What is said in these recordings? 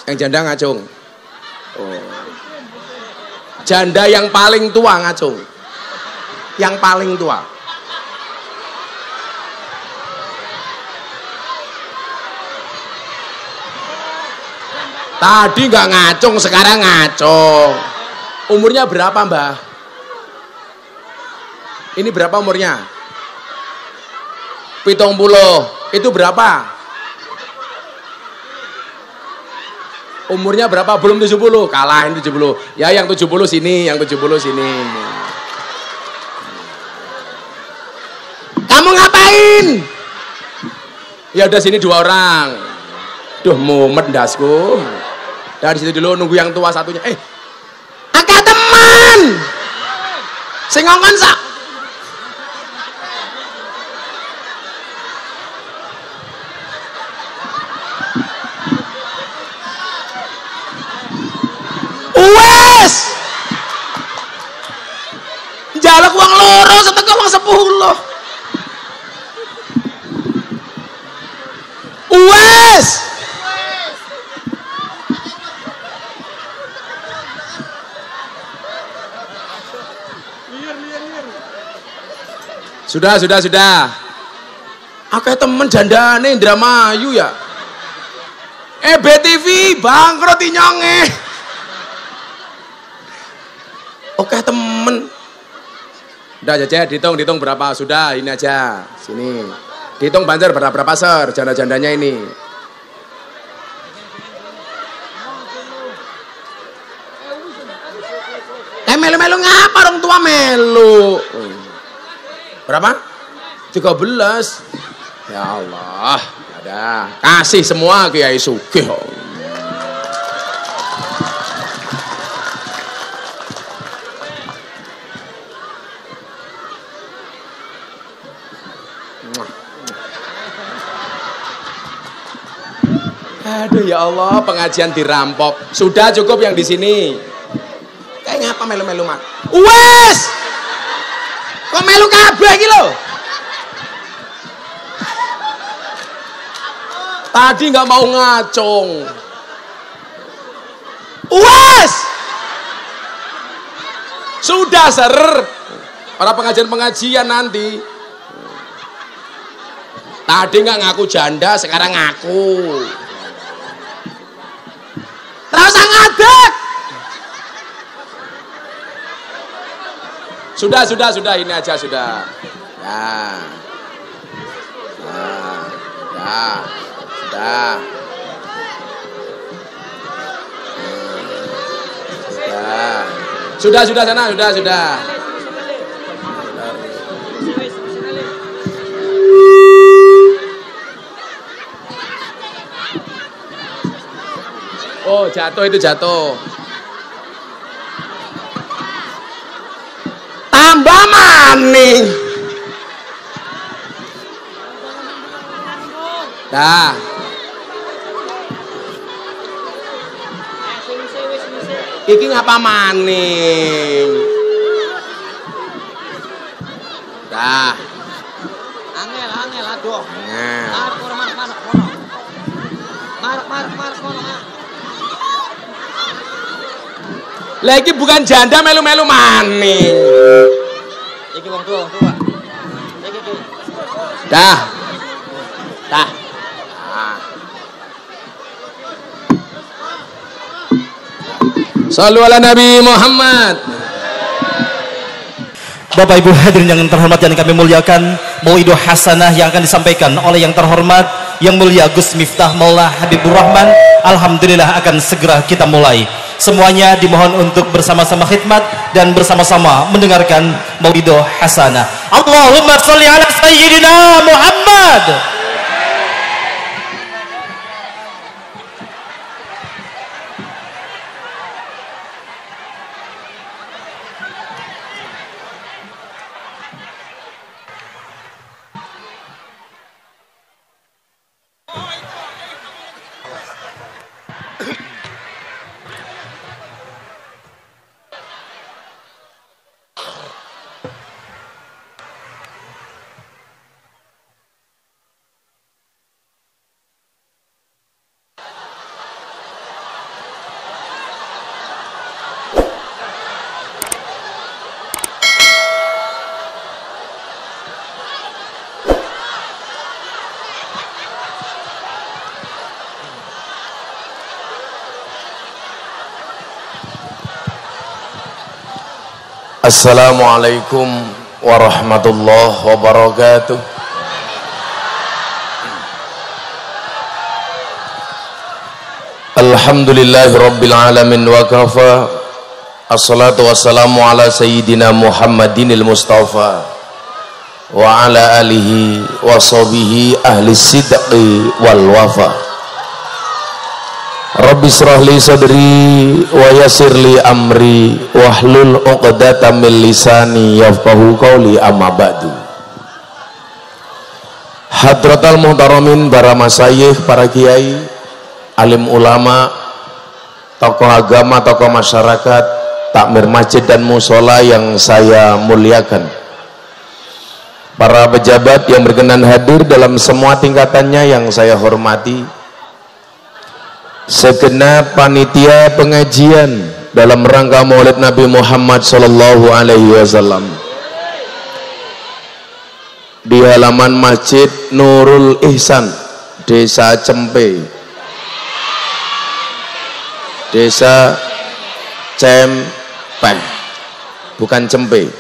Yang janda ngacung. Oh. Janda yang paling tua ngacung. Yang paling tua. Tadi nggak ngacung, sekarang ngacung. Umurnya berapa, Mbah? Ini berapa umurnya? 70. Itu berapa? Umurnya berapa? Belum 70. Kalahin 70. Ya yang 70 sini, yang 70 sini. Kamu ngapain? Ya udah sini 2 orang. Duh, mumet dasku. Dari situ dulu nunggu yang tua satunya. Akak teman. Sing ngongkon sak. Wes. Njaluk wong loro setengah wong 10. Wes. Sudah. Akeh temen jandane Indramayu ya. BTV bangkrut nyonge. Oke temen. Udah aja dihitung berapa sudah ini aja. Sini. Dihitung banjar berapa ser janda-jandanya ini. Melu-melu ngapa orang tua melu? Berapa? 13. Ya Allah, ada. Kasih semua Kiai Sugih. Aduh ya Allah, pengajian dirampok. Sudah cukup yang di sini. Kayak ngapa melu-melu mak? Wes! Kok melu kabeh iki lho? Tadi nggak mau ngacung. Wes! Sudah ser. Para pengajian nanti. Tadi nggak ngaku janda, sekarang ngaku. Rasa ngadek. Sudah ini aja sudah. Ya. Sudah sana, sudah. Oh, jatuh. Tambah maning. Dah. Iki ngapa maning? Dah. Angel aduh. Marek kono. Lagi bukan janda melu-melu maning. Iki wong tua. Iki. Dah. Shallu ala Nabi Muhammad. Bapak Ibu hadirin yang terhormat yang kami muliakan, mauidul hasanah yang akan disampaikan oleh yang terhormat yang mulia Gus Miftah Maula Habibur Rahman, alhamdulillah akan segera kita mulai. Semuanya dimohon untuk bersama-sama khidmat dan bersama-sama mendengarkan mauidul hasanah. Allahumma sholli ala sayyidina Muhammad. Assalamualaikum warahmatullahi wabarakatuh. Alhamdulillahi rabbil alamin wa kafa. Assalatu wassalamu ala sayyidina Muhammadinil Mustafa wa ala alihi wa sahbihi ahli sidqi wal wafa. Rabbi shrah li sadri wa yassir li amri wahlul 'uqdatam min lisani yafqahu qawli, amma ba'du. Hadratal muhtaramin, para masyayikh, para kiai, alim ulama, tokoh agama, tokoh masyarakat, takmir masjid dan musola yang saya muliakan, para pejabat yang berkenan hadir dalam semua tingkatannya yang saya hormati, segenap panitia pengajian dalam rangka Maulid Nabi Muhammad sallallahu alaihi wasallam di halaman Masjid Nurul Ihsan, Desa Cempe, Desa Cempeh, bukan Cempe,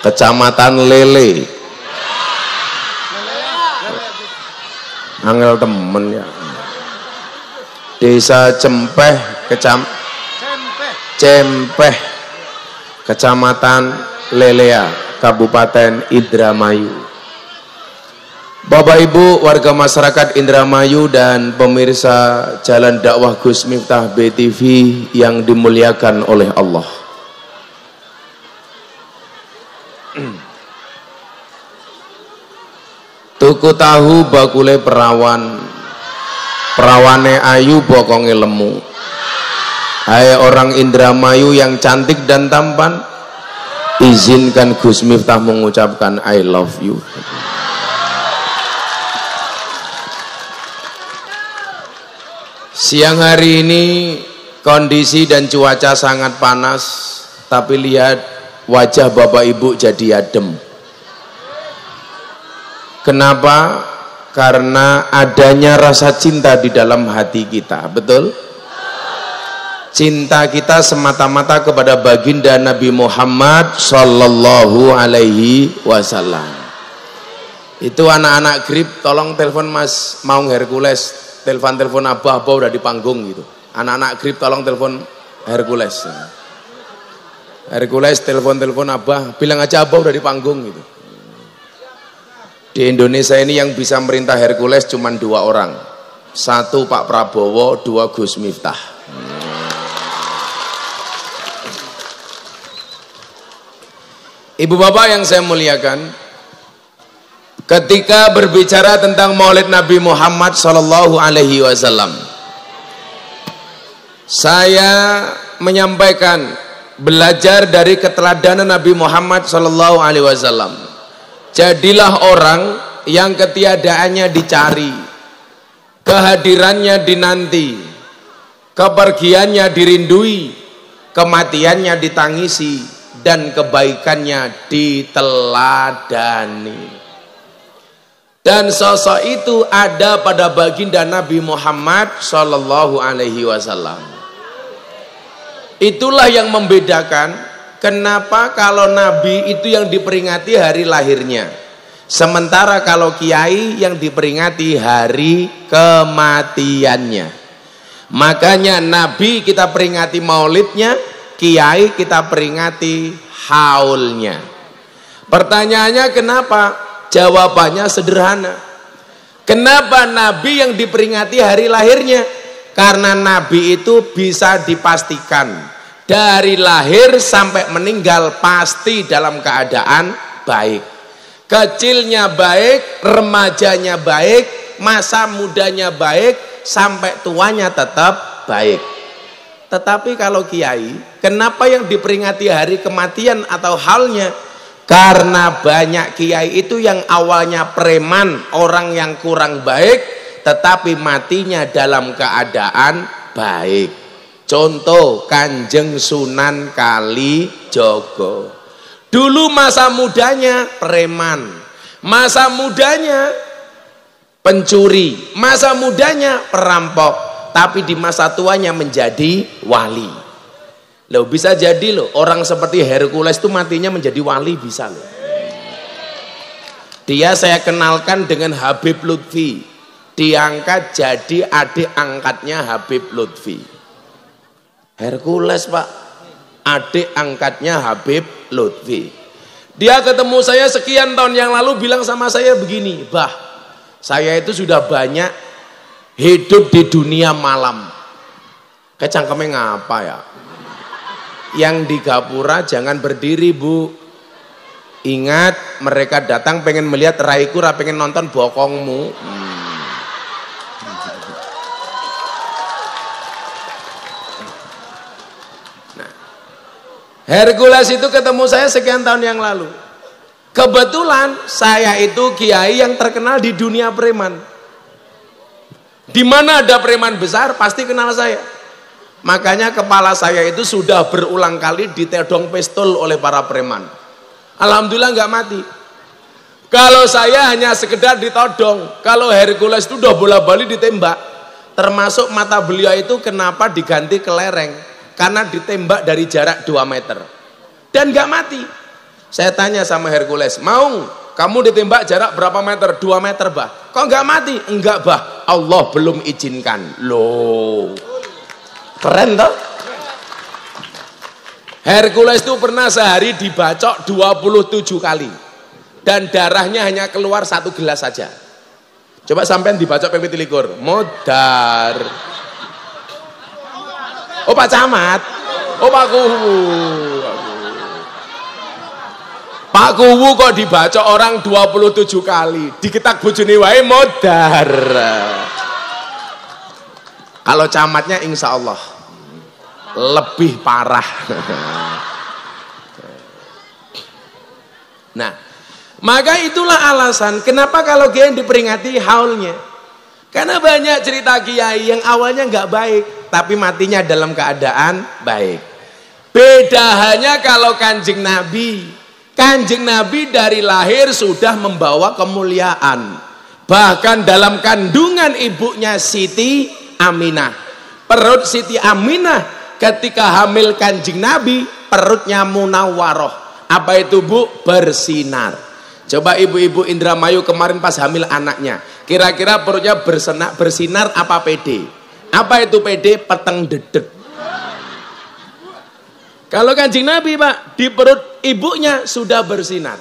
Kecamatan Lele. Angel temen ya. Desa Cempeh, Cempeh, Kecamatan Lelea, Kabupaten Indramayu. Bapak Ibu warga masyarakat Indramayu dan pemirsa Jalan Dakwah Gus Miftah BTV yang dimuliakan oleh Allah. Tuku tahu bakule perawan, perawane ayu bokonge lemu. Hai orang Indramayu yang cantik dan tampan, izinkan Gus Miftah mengucapkan I love you. Siang hari ini kondisi dan cuaca sangat panas, tapi lihat wajah Bapak Ibu jadi adem. Kenapa? Karena adanya rasa cinta di dalam hati kita, betul? Cinta kita semata-mata kepada baginda Nabi Muhammad sallallahu alaihi wasallam. Itu anak-anak grip, tolong telepon Mas Maung Hercules. Telepon Abah udah di panggung gitu. Anak-anak grip tolong telepon Hercules. Hercules telepon Abah, bilang aja Abah udah di panggung gitu. Di Indonesia ini yang bisa merintah Hercules cuma 2 orang. 1 Pak Prabowo, 2 Gus Miftah. Ibu bapak yang saya muliakan, ketika berbicara tentang Maulid Nabi Muhammad sallallahu alaihi wasallam, saya menyampaikan belajar dari keteladanan Nabi Muhammad sallallahu alaihi wasallam. Jadilah orang yang ketiadaannya dicari, kehadirannya dinanti, kepergiannya dirindui, kematiannya ditangisi, dan kebaikannya diteladani. Dan sosok itu ada pada baginda Nabi Muhammad sallallahu alaihi wasallam. Itulah yang membedakan kenapa kalau Nabi itu yang diperingati hari lahirnya, sementara kalau kiai yang diperingati hari kematiannya. Makanya Nabi kita peringati maulidnya, kiai kita peringati haulnya. Pertanyaannya kenapa? Jawabannya sederhana. Kenapa Nabi yang diperingati hari lahirnya? Karena Nabi itu bisa dipastikan dari lahir sampai meninggal pasti dalam keadaan baik. Kecilnya baik, remajanya baik, masa mudanya baik, sampai tuanya tetap baik. Tetapi kalau kiai, kenapa yang diperingati hari kematian atau halnya? Karena banyak kiai itu yang awalnya preman, orang yang kurang baik, tetapi matinya dalam keadaan baik. Contoh Kanjeng Sunan Kalijogo. Dulu masa mudanya preman, masa mudanya pencuri, masa mudanya perampok, tapi di masa tuanya menjadi wali. Loh, bisa jadi loh orang seperti Hercules itu matinya menjadi wali, bisa loh. Dia saya kenalkan dengan Habib Lutfi, diangkat jadi adik angkatnya Habib Lutfi. Hercules Pak, adik angkatnya Habib Lutfi. Dia ketemu saya sekian tahun yang lalu, bilang sama saya begini, "Bah, saya itu sudah banyak hidup di dunia malam." Kayak cangkemnya ngapa ya? Yang di gapura jangan berdiri Bu. Ingat, mereka datang pengen melihat raiku, pengen nonton bokongmu. Nah, Hercules itu ketemu saya sekian tahun yang lalu. Kebetulan saya itu kiai yang terkenal di dunia preman. Di mana ada preman besar pasti kenal saya. Makanya kepala saya itu sudah berulang kali ditedong pistol oleh para preman. Alhamdulillah nggak mati. Kalau saya hanya sekedar ditodong. Kalau Hercules itu udah bola-bali ditembak. Termasuk mata beliau itu kenapa diganti kelereng? Karena ditembak dari jarak 2 meter. Dan nggak mati. Saya tanya sama Hercules, "Mau kamu ditembak jarak berapa meter?" 2 meter Bah. "Kok nggak mati?" "Enggak Bah, Allah belum izinkan." Loh, keren toh? Hercules itu pernah sehari dibacok 27 kali dan darahnya hanya keluar 1 gelas saja. Coba sampean dibacok pepet likur, modar. Oh Pak Camat, oh Pak Kuwu. Pak Kuwu kok dibacok orang 27 kali, diketak bojone wae modar. Kalau camatnya insya Allah lebih parah. Nah, maka itulah alasan kenapa kalau kiai diperingati haulnya. Karena banyak cerita kiai yang awalnya nggak baik, tapi matinya dalam keadaan baik. Beda hanya kalau Kanjeng Nabi. Kanjeng Nabi dari lahir sudah membawa kemuliaan. Bahkan dalam kandungan ibunya Siti Aminah, perut Siti Aminah ketika hamil Kanjeng Nabi, perutnya munawwaroh. Apa itu Bu? Bersinar. Coba ibu-ibu Indramayu kemarin pas hamil anaknya, kira-kira perutnya bersinar apa pede? Apa itu pede? Peteng dedek. Kalau Kanjeng Nabi Pak, di perut ibunya sudah bersinar.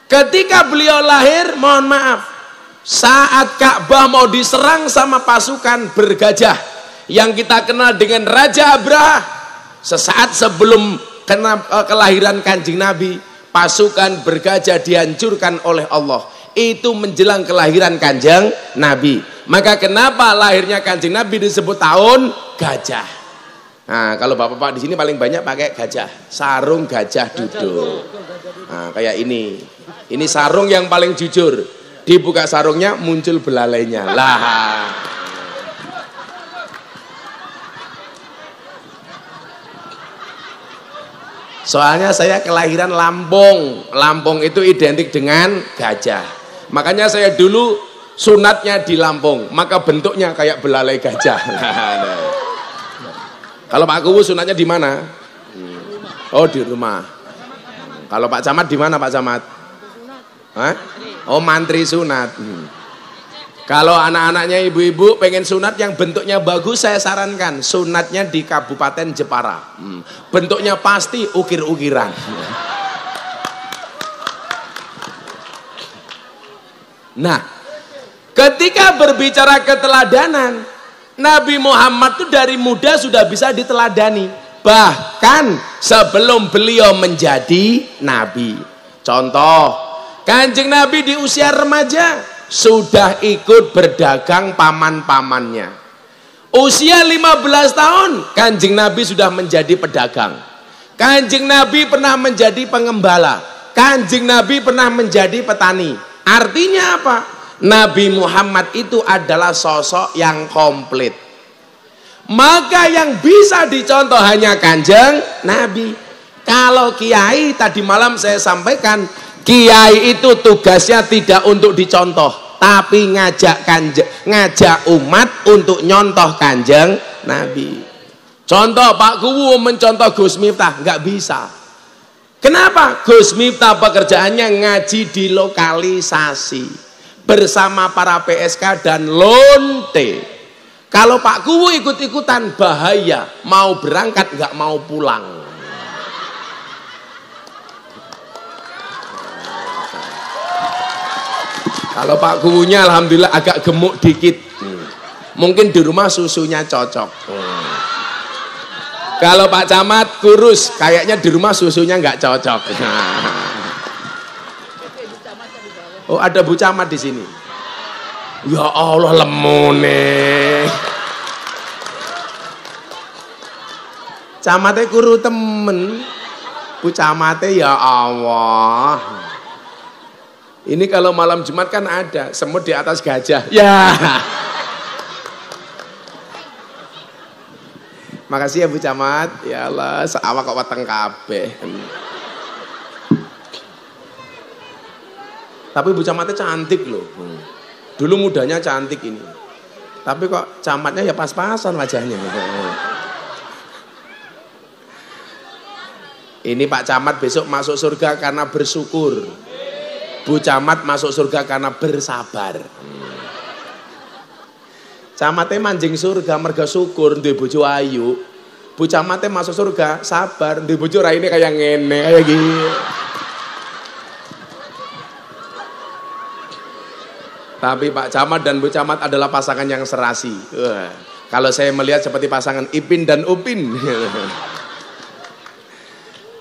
Ketika beliau lahir, mohon maaf, saat Ka'bah mau diserang sama pasukan bergajah yang kita kenal dengan Raja Abraha, sesaat sebelum kelahiran Kanjeng Nabi, pasukan bergajah dihancurkan oleh Allah. Itu menjelang kelahiran Kanjeng Nabi. Maka kenapa lahirnya Kanjeng Nabi disebut tahun gajah? Nah, kalau bapak-bapak di sini paling banyak pakai gajah, sarung gajah duduk. Nah, kayak ini sarung yang paling jujur. Dibuka sarungnya muncul belalainya. Lah. Soalnya saya kelahiran Lampung. Lampung itu identik dengan gajah. Makanya saya dulu sunatnya di Lampung, maka bentuknya kayak belalai gajah. Kalau Pak Kuwu sunatnya di mana? Oh, di rumah. Kalau Pak Camat di mana Pak Camat? Hah? Oh, mantri sunat. Kalau anak-anaknya ibu-ibu pengen sunat yang bentuknya bagus, saya sarankan sunatnya di Kabupaten Jepara. Bentuknya pasti ukir-ukiran. Nah, ketika berbicara keteladanan, Nabi Muhammad itu dari muda sudah bisa diteladani. Bahkan sebelum beliau menjadi Nabi. Contoh, Kanjeng Nabi di usia remaja sudah ikut berdagang paman-pamannya. Usia 15 tahun Kanjeng Nabi sudah menjadi pedagang. Kanjeng Nabi pernah menjadi pengembala. Kanjeng Nabi pernah menjadi petani. Artinya apa? Nabi Muhammad itu adalah sosok yang komplit. Maka yang bisa dicontoh hanya Kanjeng Nabi. Kalau kiai, tadi malam saya sampaikan, kiai itu tugasnya tidak untuk dicontoh, tapi ngajak umat untuk nyontoh Kanjeng Nabi. Contoh Pak Kuwu mencontoh Gus Miftah, nggak bisa. Kenapa? Gus Miftah pekerjaannya ngaji di lokalisasi bersama para PSK dan lonte. Kalau Pak Kuwu ikut-ikutan bahaya, mau berangkat nggak mau pulang. Kalau Pak Kuwunya alhamdulillah agak gemuk dikit, mungkin di rumah susunya cocok. Kalau Pak Camat kurus, kayaknya di rumah susunya nggak cocok. Oh, ada Bu Camat di sini. Ya Allah, lemune. Camate kuru temen. Bu Camate ya Allah. Ini kalau malam Jumat kan ada semut di atas gajah. Ya. Makasih ya Bu Camat. Ya Allah, seawak kok weteng kabeh. Tapi Bu Camatnya cantik loh. Dulu mudanya cantik ini. Tapi kok camatnya ya pas-pasan wajahnya. Ini Pak Camat besok masuk surga karena bersyukur. Bu Camat masuk surga karena bersabar. Camatnya manjing surga merga syukur duwe bojo ayu. Bu Camatnya masuk surga sabar duwe bojo raine kayak ngene kayak gini. Tapi Pak Camat dan Bu Camat adalah pasangan yang serasi. Kalau saya melihat seperti pasangan Ipin dan Upin.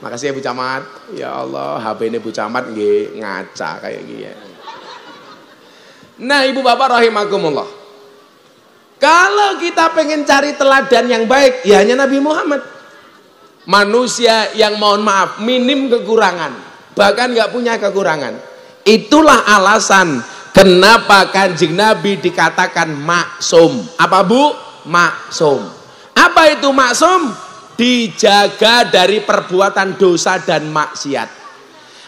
Makasih ya Bu Camat. Ya Allah, HP ini Bu Camat nggih ngaca kayak gini. Nah, Ibu Bapak rahimakumullah. Kalau kita pengen cari teladan yang baik, ya hanya Nabi Muhammad. Manusia yang mohon maaf, minim kekurangan, bahkan nggak punya kekurangan. Itulah alasan kenapa Kanjeng Nabi dikatakan maksum. Apa Bu? Maksum. Apa itu maksum? Dijaga dari perbuatan dosa dan maksiat.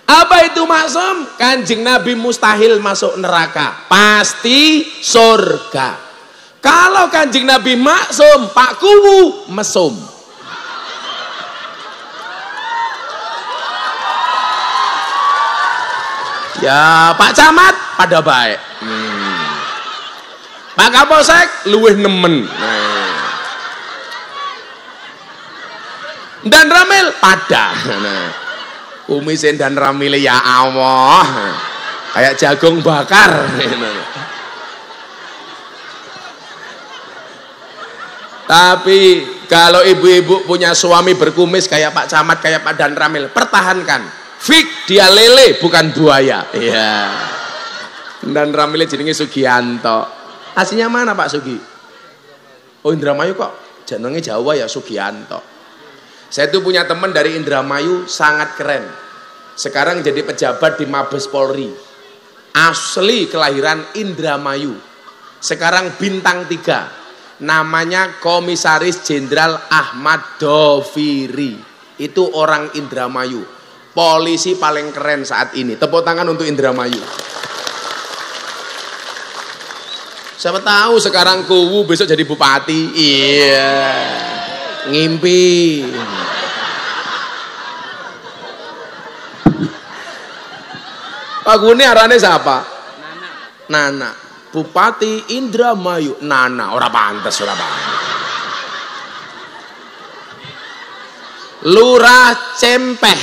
Apa itu maksum? Kanjeng Nabi mustahil masuk neraka, pasti surga. Kalau Kanjeng Nabi maksum, Pak Kuwu mesum. Ya Pak Camat pada baik. Pak Kapolsek luwih nemen. Dan Ramil pada. Kumisin dan Ramil ya Allah. Kayak jagung bakar. Tapi kalau ibu-ibu punya suami berkumis kayak Pak Camat, kayak Pak Dan Ramil, pertahankan. Fik dia lele bukan buaya. Iya. Dan Ramil jenenge Sugianto. Aslinya mana Pak Sugi? Oh Indramayu kok. Jenenge Jawa ya Sugianto. Saya tuh punya teman dari Indramayu sangat keren. Sekarang jadi pejabat di Mabes Polri. Asli kelahiran Indramayu. Sekarang bintang 3. Namanya Komisaris Jenderal Ahmad Doviri. Itu orang Indramayu. Polisi paling keren saat ini. Tepuk tangan untuk Indramayu. Siapa tahu sekarang Kuwu besok jadi bupati. Iya. Ngimpi. Pak Guni arane siapa? Nana. Bupati Indramayu. Nana. Ora pantes, ora pantes. Lurah Cempeh.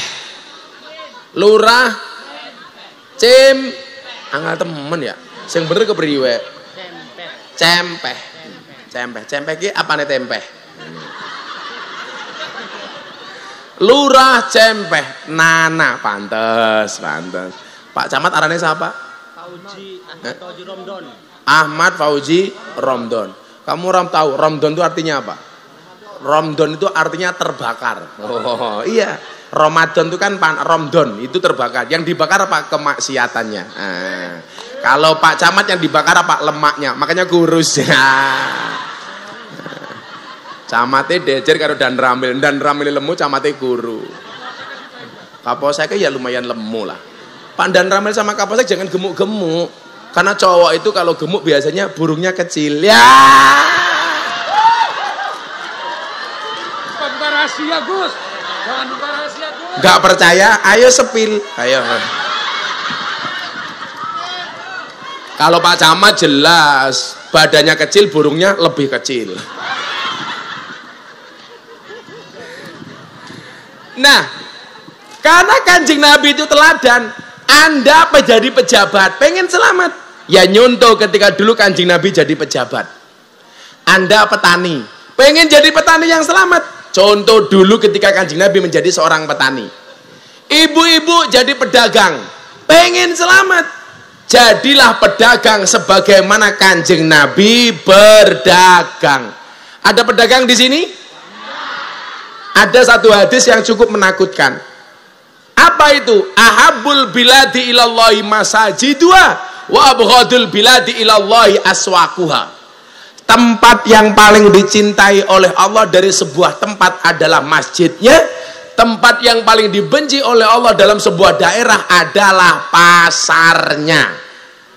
Lurah anggal temen ya. Sing bener kepriwe? Cempeh. Cempeh. Cempeh ki apane tempeh? Lurah Cempeh. Nana, pantes, pantes. Pak Camat arane siapa? Ahmad Fauzi Romdon. Ahmad Fauzi Romdon. Kamu tahu Romdon itu artinya apa? Romdon itu artinya terbakar. Oh iya. Ramadan itu kan Romdon itu terbakar. Yang dibakar apa? Kemaksiatannya. Kalau Pak Camat yang dibakar apa? Lemaknya. Makanya kurus. Camate dejer karo Dan Ramil lemu, camate guru. Kapolsek ya lumayan lemu lah. Pak Dan Ramil sama Kapolsek jangan gemuk-gemuk. Karena cowok itu kalau gemuk biasanya burungnya kecil. Ya. rahasia, Gus. Jangan buka rahasia, Gus. Nggak percaya? Ayo sepil. Ayo. Kalau Pak Camat jelas, badannya kecil, burungnya lebih kecil. Nah, karena Kanjeng Nabi itu teladan, Anda menjadi pejabat, pengen selamat, ya nyontoh ketika dulu Kanjeng Nabi jadi pejabat. Anda petani, pengen jadi petani yang selamat, contoh dulu ketika Kanjeng Nabi menjadi seorang petani. Ibu-ibu jadi pedagang, pengen selamat, jadilah pedagang sebagaimana Kanjeng Nabi berdagang. Ada pedagang di sini? Ada satu hadis yang cukup menakutkan. Apa itu? Ahabbul biladi ilallahi masajiduha wa abghadul biladi ilallahi aswaquha. Tempat yang paling dicintai oleh Allah dari sebuah tempat adalah masjidnya. Tempat yang paling dibenci oleh Allah dalam sebuah daerah adalah pasarnya.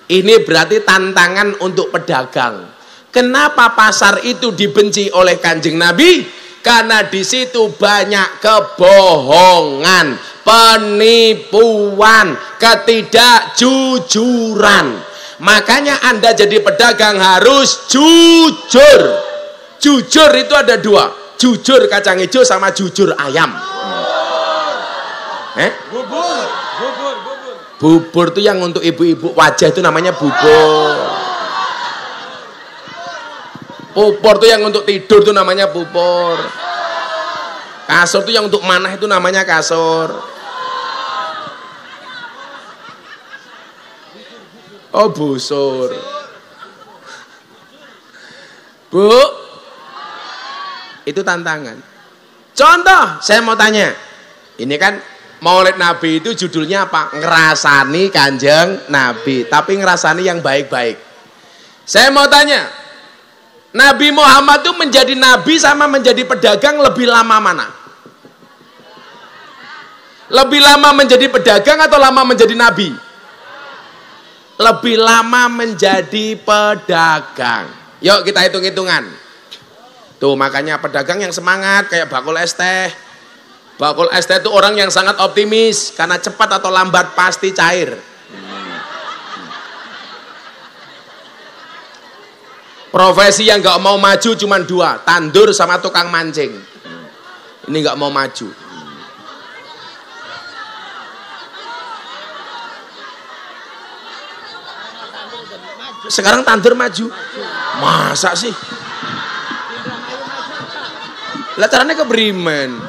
Ini berarti tantangan untuk pedagang. Kenapa pasar itu dibenci oleh Kanjeng Nabi? Karena di situ banyak kebohongan, penipuan, ketidakjujuran. Makanya Anda jadi pedagang harus jujur. Jujur itu ada dua, jujur kacang hijau sama jujur ayam. Bubur. Bubur itu yang untuk ibu-ibu wajah itu namanya bubur. Pupur itu yang untuk tidur itu namanya pupur. Kasur itu yang untuk manah itu namanya kasur. Oh, busur. Bu, itu tantangan. Contoh, saya mau tanya. Ini kan Maulid Nabi itu judulnya apa? Ngerasani Kanjeng Nabi, tapi ngerasani yang baik-baik. Saya mau tanya, Nabi Muhammad itu menjadi nabi sama menjadi pedagang lebih lama mana? Lebih lama menjadi pedagang atau lama menjadi nabi? Lebih lama menjadi pedagang. Yuk kita hitung-hitungan. Tuh makanya pedagang yang semangat kayak bakul es teh. Bakul es teh itu orang yang sangat optimis karena cepat atau lambat pasti cair. Profesi yang nggak mau maju cuma dua, tandur sama tukang mancing. Ini nggak mau maju. Sekarang tandur maju. Masa sih? Lah caranya ke Bremen.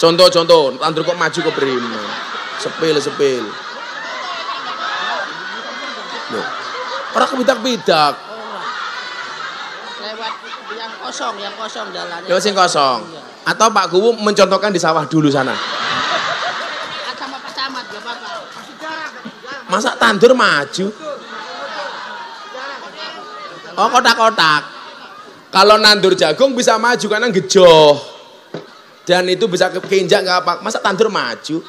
Contoh, tandur kok maju ke Bremen. Sepil. Loh, orang kebidak-bidak. Lewat yang kosong jalannya. Lewat sing kosong. Atau Pak Guwu mencontohkan di sawah dulu sana. Sama Pak Camat gak apa-apa. Masa tandur maju? Oh, kotak-kotak. Kalau nandur jagung bisa maju karena gejoh. Dan itu bisa keinjak nggak apa. Masa tandur maju?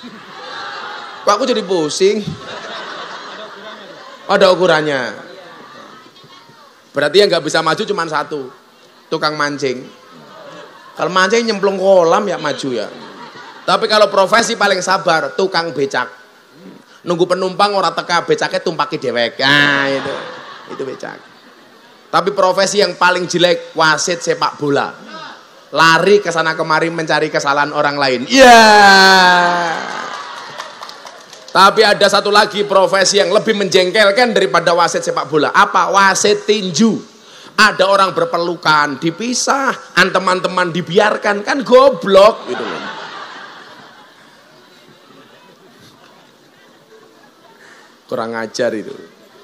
Kok aku jadi pusing? Ada ukurannya. Berarti yang nggak bisa maju cuma satu, tukang mancing. Kalau mancing nyemplung kolam ya maju ya. Tapi kalau profesi paling sabar, tukang becak. Nunggu penumpang orang teka becaknya tumpaki dewek. Nah itu becak. Tapi profesi yang paling jelek wasit sepak bola. Lari ke sana kemari mencari kesalahan orang lain. Iya. Tapi ada satu lagi profesi yang lebih menjengkelkan daripada wasit sepak bola. Apa? Wasit tinju. Ada orang berpelukan, dipisah, teman-teman dibiarkan, kan goblok gitu loh. Kurang ajar itu.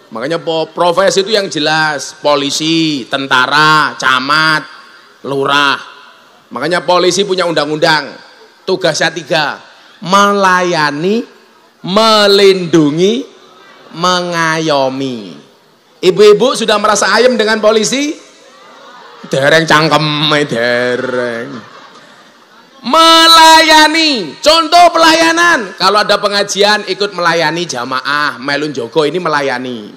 Makanya profesi itu yang jelas, polisi, tentara, camat, lurah. Makanya polisi punya undang-undang, tugasnya 3, melayani, melindungi, mengayomi. Ibu-ibu sudah merasa ayem dengan polisi? Dereng cangkem, dereng. Melayani, contoh pelayanan. Kalau ada pengajian ikut melayani jamaah, melun jogo ini melayani.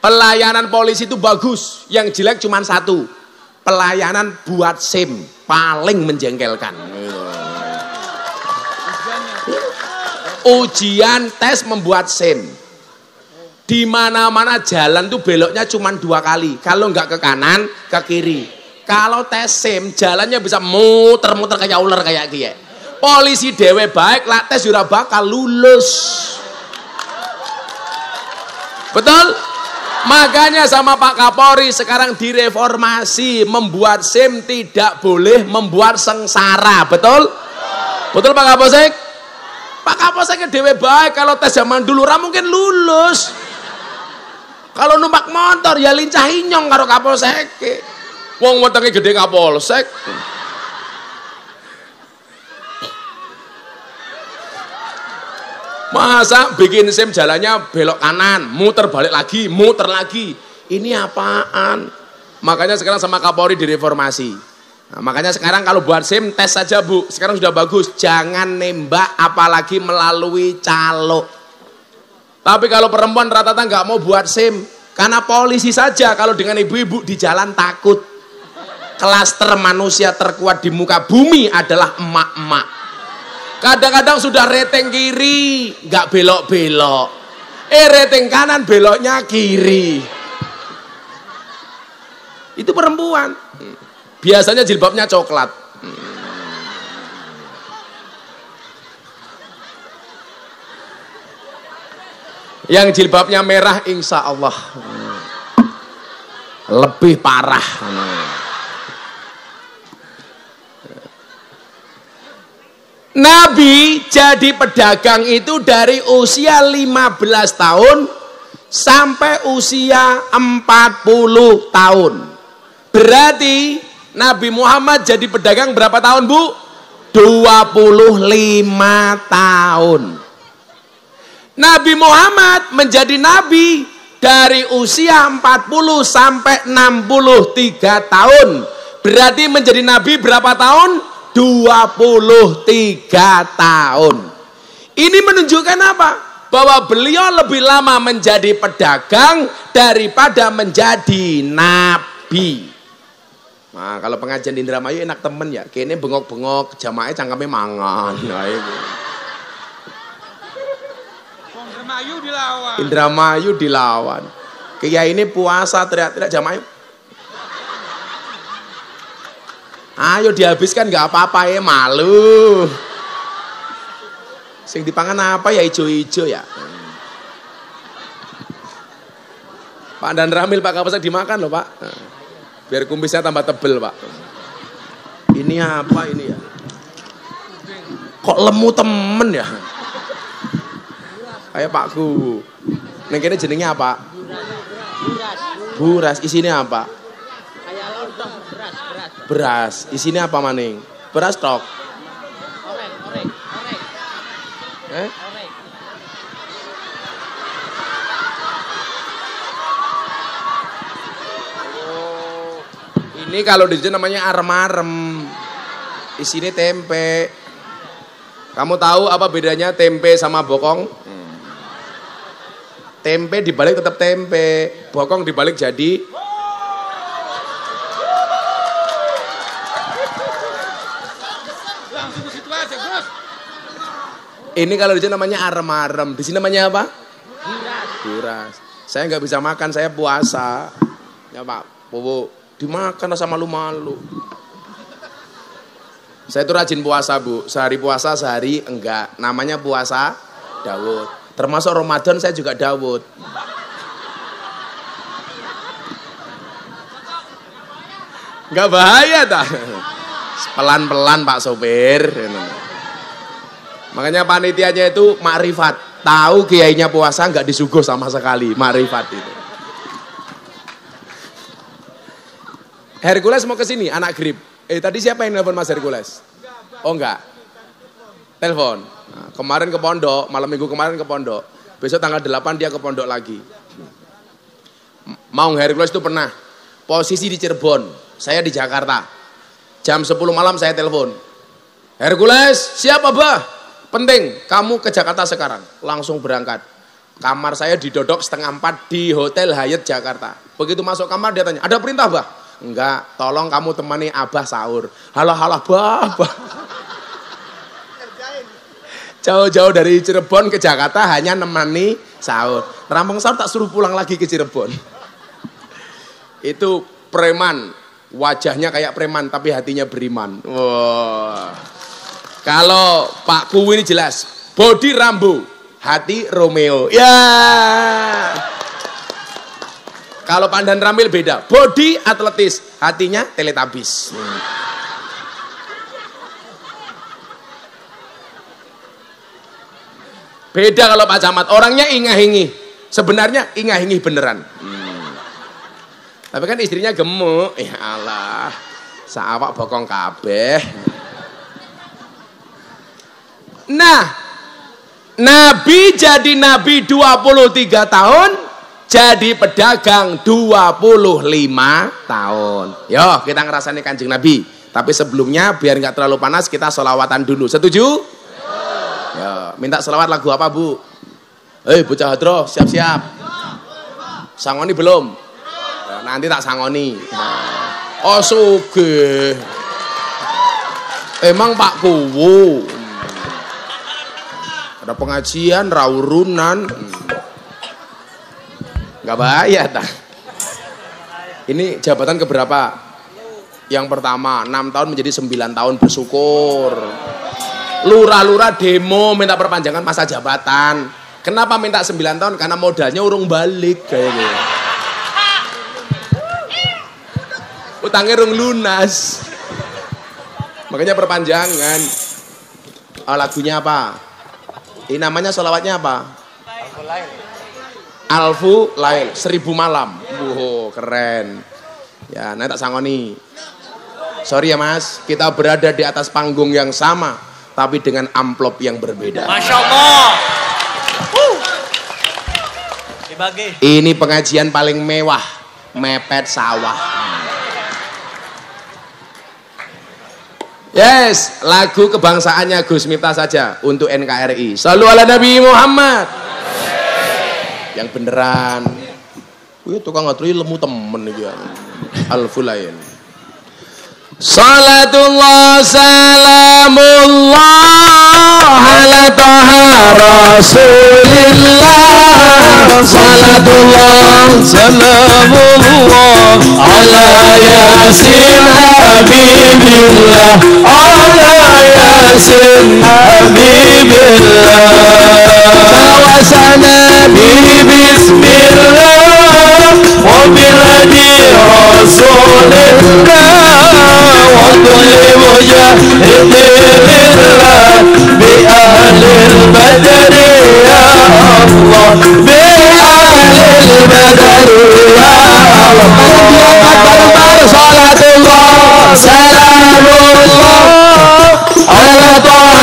Pelayanan polisi itu bagus, yang jelek cuma satu, pelayanan buat SIM paling menjengkelkan. Ujian tes membuat SIM. Di mana-mana jalan tuh beloknya cuma 2 kali. Kalau nggak ke kanan, ke kiri. Kalau tes SIM jalannya bisa muter-muter kayak ular kayak kie. Polisi dewe baik, lah tes jura bakal lulus. Betul? Makanya sama Pak Kapolri sekarang direformasi, membuat SIM tidak boleh membuat sengsara. Betul? Betul Pak Kapolsek? Pak Kapolsek dewe baik, kalau tes zaman dulu mungkin lulus. Kalau numpak motor ya lincah inyong karo Kapolsek. Wong wetenge gede Kapolsek. Masa bikin SIM jalannya belok kanan, muter balik lagi, muter lagi. Ini apaan? Makanya sekarang sama Kapolri direformasi. Nah, makanya sekarang kalau buat SIM tes saja Bu. Sekarang sudah bagus, jangan nembak apalagi melalui calo. Tapi kalau perempuan rata-rata nggak mau buat SIM, karena polisi saja kalau dengan ibu-ibu di jalan takut. Klaster manusia terkuat di muka bumi adalah emak-emak. Kadang-kadang sudah reteng kiri, nggak belok-belok. Reteng kanan, beloknya kiri. Itu perempuan. Biasanya jilbabnya coklat. Yang jilbabnya merah, insya Allah lebih parah. Nabi jadi pedagang itu dari usia 15 tahun sampai usia 40 tahun. Berarti Nabi Muhammad jadi pedagang berapa tahun Bu? 25 tahun. Nabi Muhammad menjadi nabi dari usia 40 sampai 63 tahun. Berarti menjadi nabi berapa tahun? 23 tahun. Ini menunjukkan apa? Bahwa beliau lebih lama menjadi pedagang daripada menjadi nabi. Nah, kalau pengajian di Indramayu enak temen ya. Kayaknya bengok-bengok, jamaahnya cangkemnya mangan. Nah, itu. Indramayu dilawan. Indramayu dilawan. Kayak ini puasa teriak-teriak jamaah. Ayo dihabiskan nggak apa-apa ya, malu. Sing dipangan apa ya, ijo-ijo ya. Pak Dan Ramil Pak Kapolsek dimakan loh Pak. Biar kumisnya tambah tebel Pak. Ini apa ini ya? Kok lemu temen ya? Kayak Pakku. Neng kene jenengnya apa? Buras. Isinya apa? Kayak lontong beras. Beras. Isinya apa maning? Beras tok. Orek. Eh? Orek. Oh, ini kalau di sini namanya arem-arem. Isinya tempe. Kamu tahu apa bedanya tempe sama bokong? Tempe dibalik tetap tempe, bokong dibalik jadi. Langsung ke situ aja, Bos. Ini kalau di sini namanya arem-arem, di sini namanya apa? Buras. Saya nggak bisa makan, saya puasa. Ya Pak, Bobo, dimakan rasa malu-malu. Saya tuh rajin puasa Bu, sehari puasa sehari enggak. Namanya puasa Daud. Termasuk Ramadan saya juga Daud. Enggak bahaya dah. Pelan-pelan Pak Sopir. Makanya panitianya itu makrifat. Tahu kiainya puasa enggak disuguh sama sekali. Makrifat itu. Hercules mau ke sini, anak grip. Tadi siapa yang nelfon Mas Hercules? Oh enggak. Telepon. Nah, kemarin ke pondok, malam minggu kemarin ke pondok. Besok tanggal 8 dia ke pondok lagi. Maung Hercules itu pernah posisi di Cirebon, saya di Jakarta. Jam 10 malam saya telepon. Hercules, siapa bah? Penting, kamu ke Jakarta sekarang. Langsung berangkat. Kamar saya didodok 3:30 di Hotel Hyatt Jakarta. Begitu masuk kamar dia tanya, ada perintah bah? Enggak, tolong kamu temani Abah sahur. Halah Abah. Jauh-jauh dari Cirebon ke Jakarta hanya nemani sahur. Rampung sahur tak suruh pulang lagi ke Cirebon. Itu preman, wajahnya kayak preman tapi hatinya beriman. Wah. Kalau Pak Ku ini jelas, body Rambo, hati Romeo. Ya. Kalau Pandan Ramil beda, body atletis, hatinya Teletubbies. Beda kalau Pak Camat, orangnya ingah-ingih. Sebenarnya ingah-ingih beneran. Tapi kan istrinya gemuk. Ya Allah, saawak bokong kabeh. Nah, Nabi jadi Nabi 23 tahun, jadi pedagang 25 tahun. Yo, kita ngerasain Kanjeng Nabi. Tapi sebelumnya biar nggak terlalu panas, kita sholawatan dulu. Setuju? Ya, minta selawat lagu apa, Bu? Bocah hadroh, siap-siap. Sangoni belum? Ya, nanti tak sangoni. Oh, sugih. Emang Pak Kuwu. Ada pengajian, rawurunan. Enggak bayar tak? Ini jabatan keberapa? Yang pertama, 6 tahun menjadi 9 tahun, bersyukur. Lurah-lurah demo minta perpanjangan masa jabatan. Kenapa minta 9 tahun? Karena modalnya urung balik kayaknya. Utangnya urung lunas. Makanya perpanjangan. Lagunya apa? Ini namanya sholawatnya apa? Alfu Lail, 1000 malam. Wow, keren. Ya, nanti tak sangoni. Sorry ya Mas, kita berada di atas panggung yang sama, tapi dengan amplop yang berbeda. Masya Allah. Dibagi. Ini pengajian paling mewah, mepet sawah. Yes, lagu kebangsaannya Gus Miftah saja untuk NKRI. Shallu ala Nabi Muhammad. Yang beneran. Wih, tukang ngatri lemu temen ya. Al-Fulain. Salatullah salamullah ala taha rasulillah. Salatullah salamullah ala yasin habibillah. Ala yasin habibillah. Tawasana bismillah wa biladi rasulillah. وكل مجاهد لله بأهل البدر يا الله بأهل البدر يا الله صلاة الله سلام الله على طه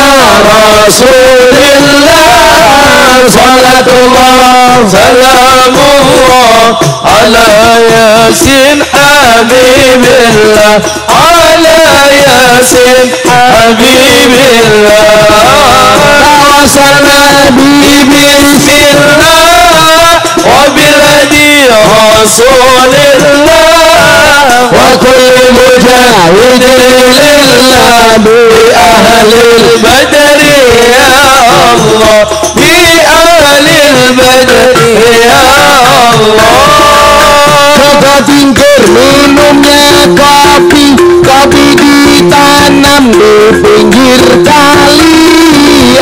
رسول الله صلاة الله سلام الله على ياسين حبيب الله على ياسين حبيب الله توسلنا بسم الله وبالهدي رسول الله وكل مجاهد لله بأهل البدر يا الله بأهل البدر يا الله. Coba tingkir minumnya kopi, kopi ditanam di pinggir kali.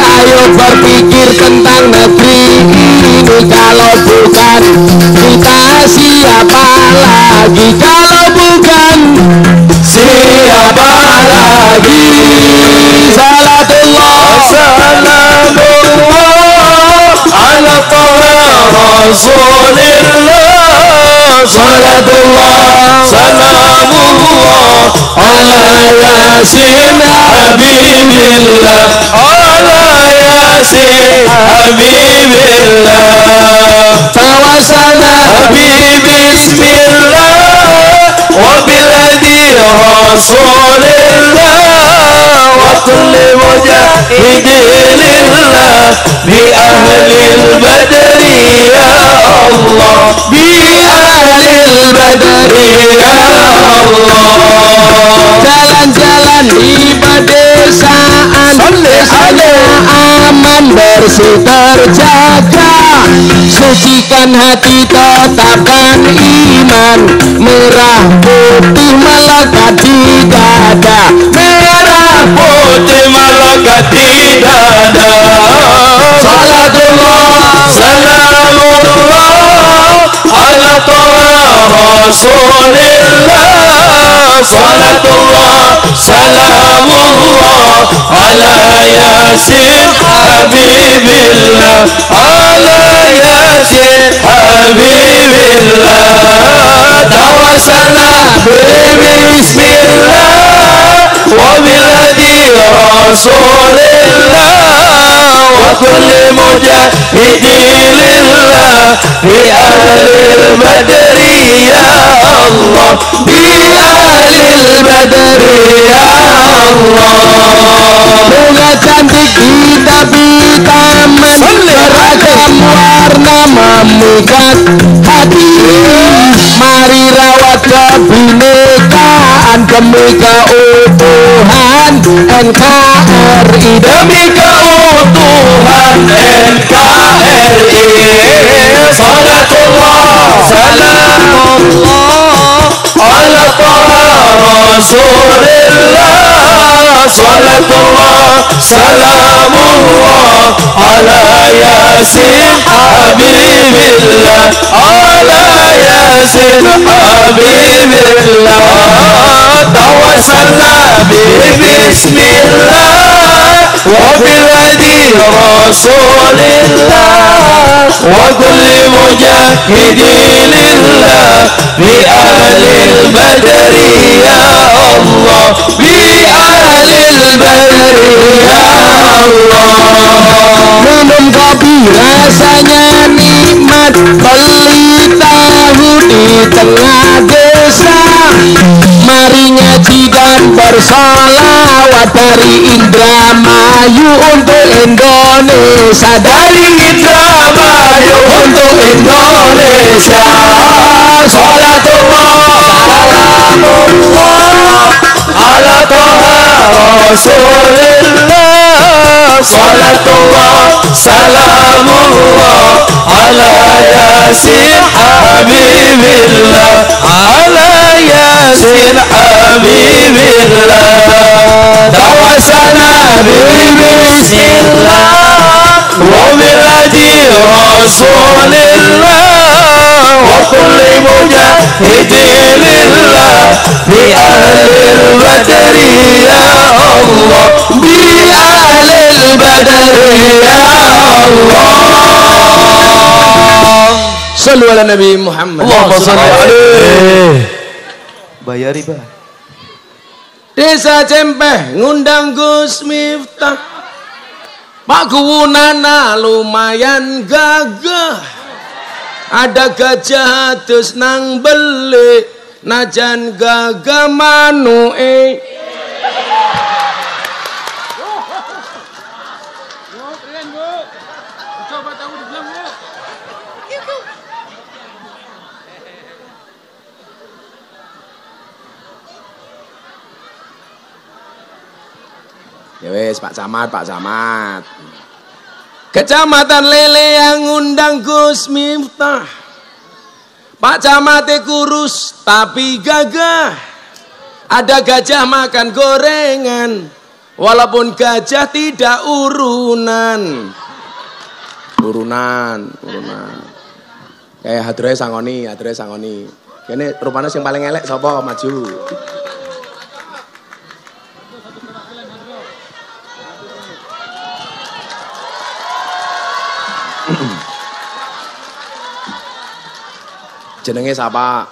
Ayo berpikir tentang negeri ini, kalau bukan kita siapa lagi? Kalau bukan siapa lagi? Salatullah salamullah ala Rasulillah. Salatullah salamullah ala yasin habibillah. Ala yasin habibillah. Tawasana bismillah wa bilhadi rasulillah wa kulli mujahidin lillah bi ahlil badri ya Allah bi ahlil badri ya Allah masih terjaga. Sucikan hati, tetapkan iman. Merah putih melekat di dada. Merah putih melekat di dada. Salatullah salamullah ala toha Rasulillah. Salatullah salamullah ala yasin habibillah. Ala yasin habibillah. Tawassalna bismillah wa bilhadi Rasulillah. Wa kulli mujahidin lillah bi ahlil badri ya Allah. Bi ahlil badri ya Allah. Bunga cantik di tepi taman, beragam warna memikat hati. Mari rawat kebinekaan demi keutuhan NKRI. Demi keutuhan NKRI. Salatullah salamullah ala toha Rasulillah. Salatullah salamullah ala yasin habibillah. Ala yasin habibillah. Tawassalna bismillah wa bilhadi Rasulillah. Wa kulli mujahidin lillah bi ahlil badri ya Allah. Bi ahlil badri ya Allah. Minum kopi rasanya nikmat, beli tahu di tengah desa. Mari ngaji dan bersolawat dari Indramayu untuk Indonesia. Dari Indramayu untuk Indonesia. Salatullah salamullah ala toha Rasulillah. Salatullah salamullah ala yasin habibillah. Ala yasin habibillah. Tawassalna bismillah wa bilhadi Rasulillah. Wa kulli mujahidin lillah bi ahlil badri ya Allah. Bi ahlil badri ya Allah. Sallu ala Nabi Muhammad. Allahumma shalli alaihi. Bayar riba. Desa Cempeh ngundang Gus Miftah. Pak Guwunana lumayan gagah. Ada gajah terus nang beli, najan gagah manue. Coba tahu dibilang Bu. Ya wes Pak Camat, Pak Camat. Kecamatan Lele yang ngundang Gus Miftah. Pak Camate kurus tapi gagah. Ada gajah makan gorengan, walaupun gajah tidak urunan. Urunan. Kayak Hadre Sangoni. Ini rupanya yang paling elek sapa maju. Jenenge siapa?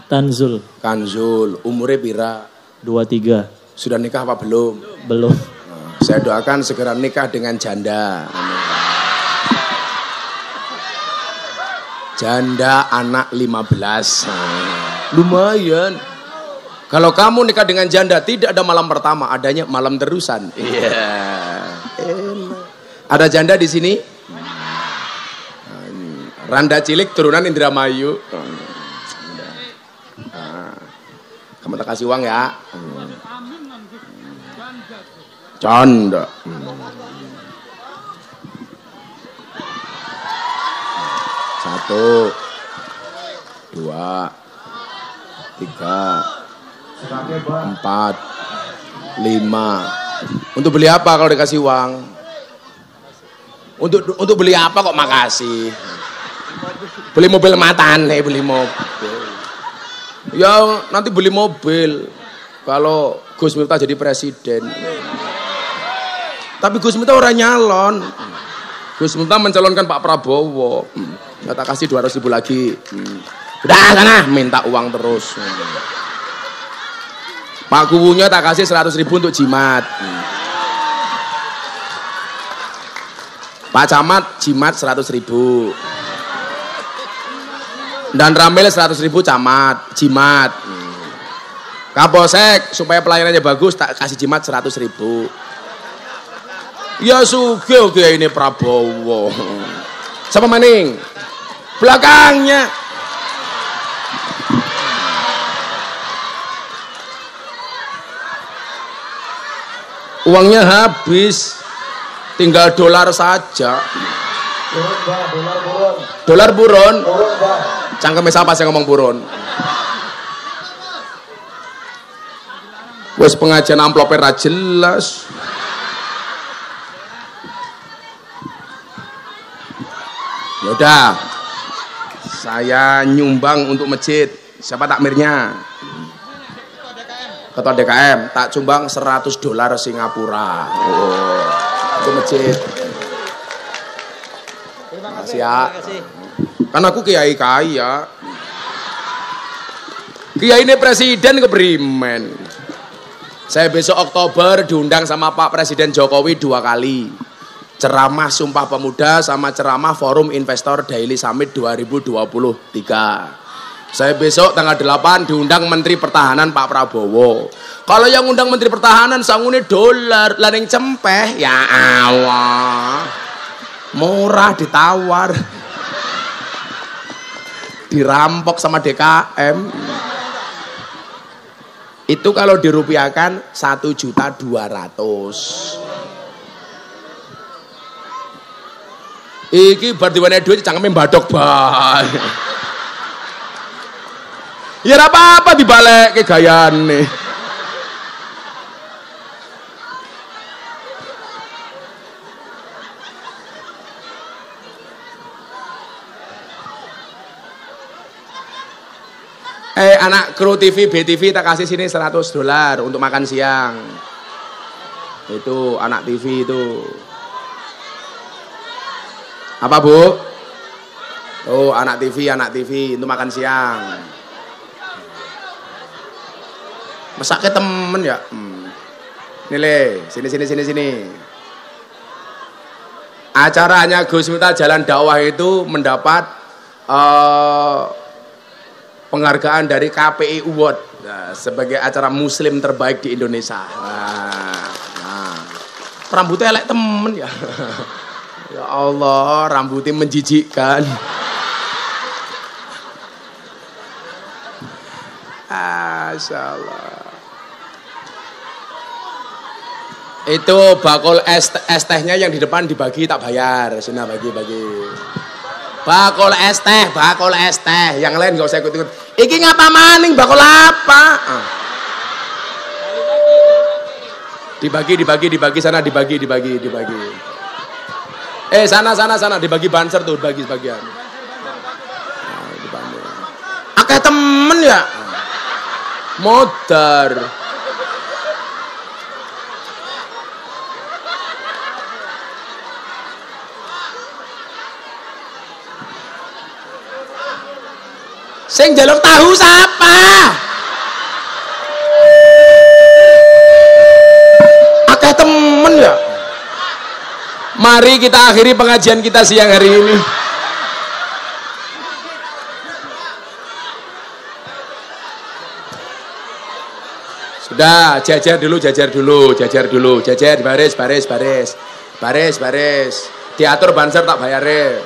Tanzul. Kanzul. Umurnya pira? 23. Sudah nikah apa belum? Belum. Nah, saya doakan segera nikah dengan janda. Janda anak 15. Lumayan. Kalau kamu nikah dengan janda tidak ada malam pertama, adanya malam terusan. Iya. Ada janda di sini? Randa cilik turunan Indramayu. Kamu tak kasih uang ya? Canda. 1, 2, 3, 4, 5. Untuk beli apa kalau dikasih uang? Untuk beli apa kok makasih? Beli mobil matane, beli mobil. Ya nanti beli mobil kalau Gus Miftah jadi presiden. Tapi Gus Miftah orang nyalon. Gus Miftah mencalonkan Pak Prabowo. Tak kasih 200.000 lagi. Udah sana minta uang terus. Pak Kuwunya tak kasih 100.000 untuk jimat. Pak Camat jimat 100.000. Dan Ramil 100.000 camat jimat. Kapolsek supaya pelayanannya bagus tak kasih jimat 100.000. Ya sugih oke ini Prabowo. Sama maning belakangnya. Uangnya habis, tinggal dolar saja. Dolar buron. Cangkeme siapa sih ngomong buron? Wes pengajian amplopnya ra jelas. Yaudah, saya nyumbang untuk masjid. Siapa takmirnya? Ketua DKM. Tak sumbang $100 Singapura. Oh, untuk masjid. Terima kasih ya. Kan aku kiai kaya. Kiai ini presiden keprimen. Saya besok Oktober diundang sama Pak Presiden Jokowi 2 kali. Ceramah Sumpah Pemuda sama ceramah Forum Investor Daily Summit 2023. Saya besok tanggal 8 diundang Menteri Pertahanan Pak Prabowo. Kalau yang undang Menteri Pertahanan sangune dolar, laning cempeh, ya Allah. Murah ditawar. Dirampok sama DKM. Itu kalau dirupiahkan 1.200.000. Iki bar diwane duit cangkeme mbadok bae. Ya ora apa-apa dibalekke gayane. Anak kru TV, BTV tak kasih sini $100 untuk makan siang. Itu anak TV itu. Apa Bu? Oh anak TV untuk makan siang. Masaknya temen ya. Nih le, sini. Acaranya Gus Miftah Jalan Dakwah itu mendapat penghargaan dari KPI Award sebagai acara muslim terbaik di Indonesia. Rambutnya elek temen ya. Ya Allah, rambutnya menjijikkan. Masyaallah. Itu bakul es tehnya yang di depan dibagi tak bayar. Sini bagi. Bakul es teh. Yang lain gak usah ikut-ikut. Iki ngapa maning bakul apa? Dibagi sana dibagi. Sana dibagi banser tuh, bagi sebagian. Akeh temen ya. Modar. Sing jaluk tahu siapa? Akeh temen ya. Mari kita akhiri pengajian kita siang hari ini. Sudah, jajar dulu. Baris. Diatur banser tak bayare.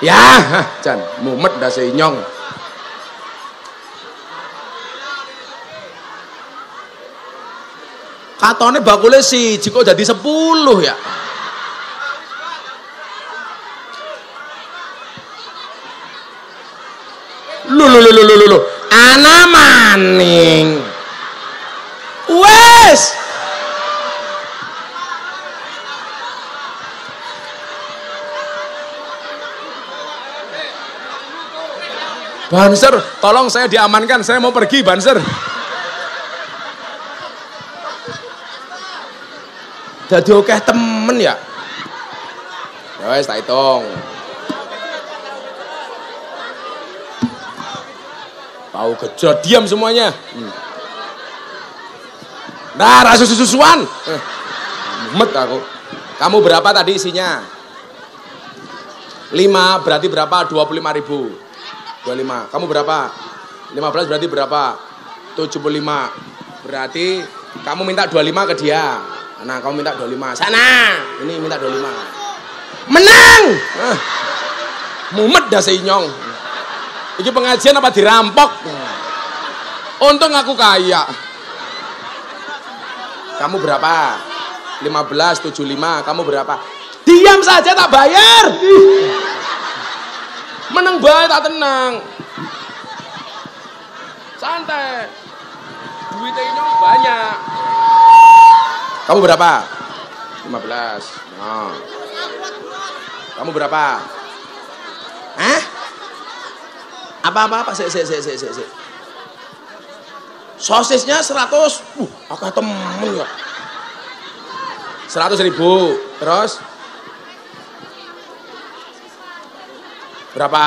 Ya, jan mumet dah seinyong. Katone bakule siji kok jadi 10 ya. maning. Wes. Banser, tolong saya diamankan, saya mau pergi Banser. Jadi oke temen ya. Ya wes tak hitung. Tahu gejot, diam semuanya. Nah, rasa susuan. Mumet aku. Kamu berapa tadi isinya? 5 berarti berapa? 25.000. 25. Kamu berapa? 15 berarti berapa? 75. Berarti kamu minta 25 ke dia. Nah, kamu minta 25. Sana. Ini minta 25. Menang. Mumet dah seinyong. Ini pengajian apa dirampok? Untung aku kaya. Kamu berapa? 15, 75. Kamu berapa? Diam saja tak bayar. Menang bae tak tenang. Santai. Duitnya nyong banyak. Kamu berapa? 15. Nah. Kamu berapa? Hah? Apa? Sik. Sosisnya 100. Akeh temen ya. 100.000. Terus berapa?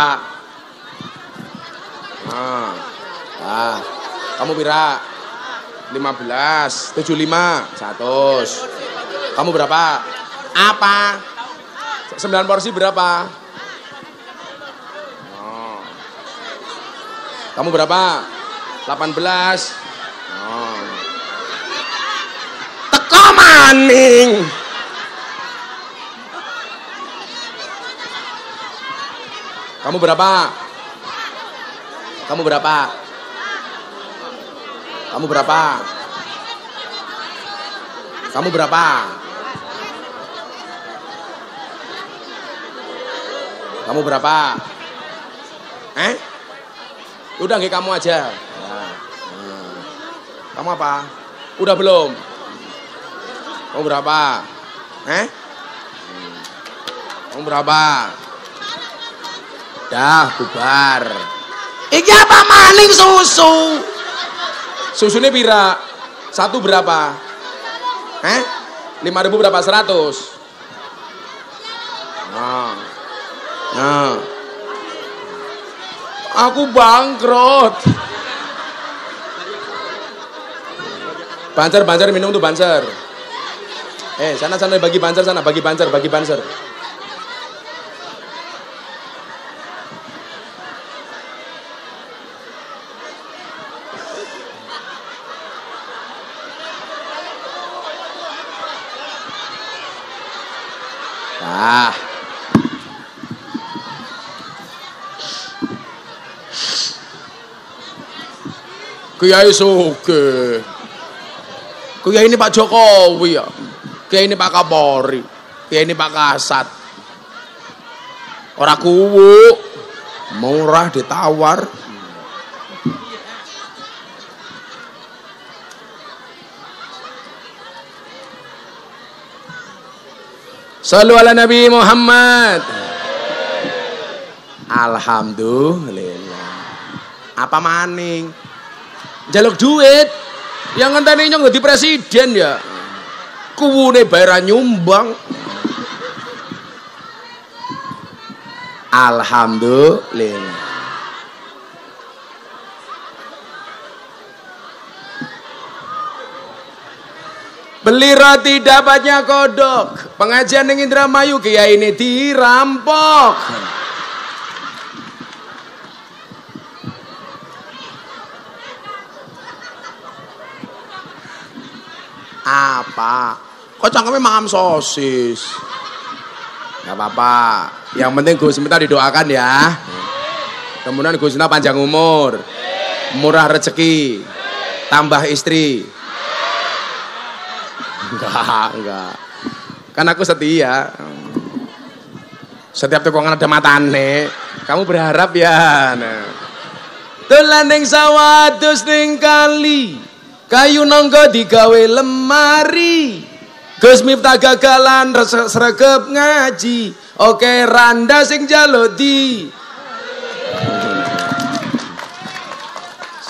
Nah, kamu pira? 15, 75, 100. Kamu berapa? Apa? 9 porsi berapa? Oh. Kamu berapa? 18. Oh. Teko maning. Kamu berapa? Kamu berapa? Kamu berapa? Kamu berapa? Kamu berapa? Udah nggak kamu aja. Kamu apa? Udah belum? Kamu berapa? Kamu berapa? Dah bubar. Iki apa maning susu? Susunya pira? Satu berapa? 5.000 berapa? 100. Nah. Aku bangkrut. Banser minum tuh banser. Sana bagi banser sana, bagi banser. Nah. Kiai Suge. Kiai ini Pak Jokowi ya. Kiai ini Pak Kapolri. Kiai ini Pak Kasat. Ora kuwu. Murah ditawar. Sallu ala Nabi Muhammad. Alhamdulillah. Apa maning? Jaluk duit. Yang ngenteni nyong dadi presiden ya. Kuwune bayar nyumbang. Alhamdulillah. Beli roti dapatnya kodok. Pengajian ning Indramayu kiai ini dirampok. Apa? Kok cangkeme mangam sosis? Gak apa-apa. Yang penting Gus minta didoakan ya. Kemudian Gusna panjang umur, murah rezeki, tambah istri. Enggak. Kan aku setia. Setiap tukungan ada matane. Kamu berharap ya. Nah. Dolan ning sawah adus ning kali. Kayu nangka digawe lemari. Gus Miftah gagalan sregep ngaji. Oke randa sing jaluk di.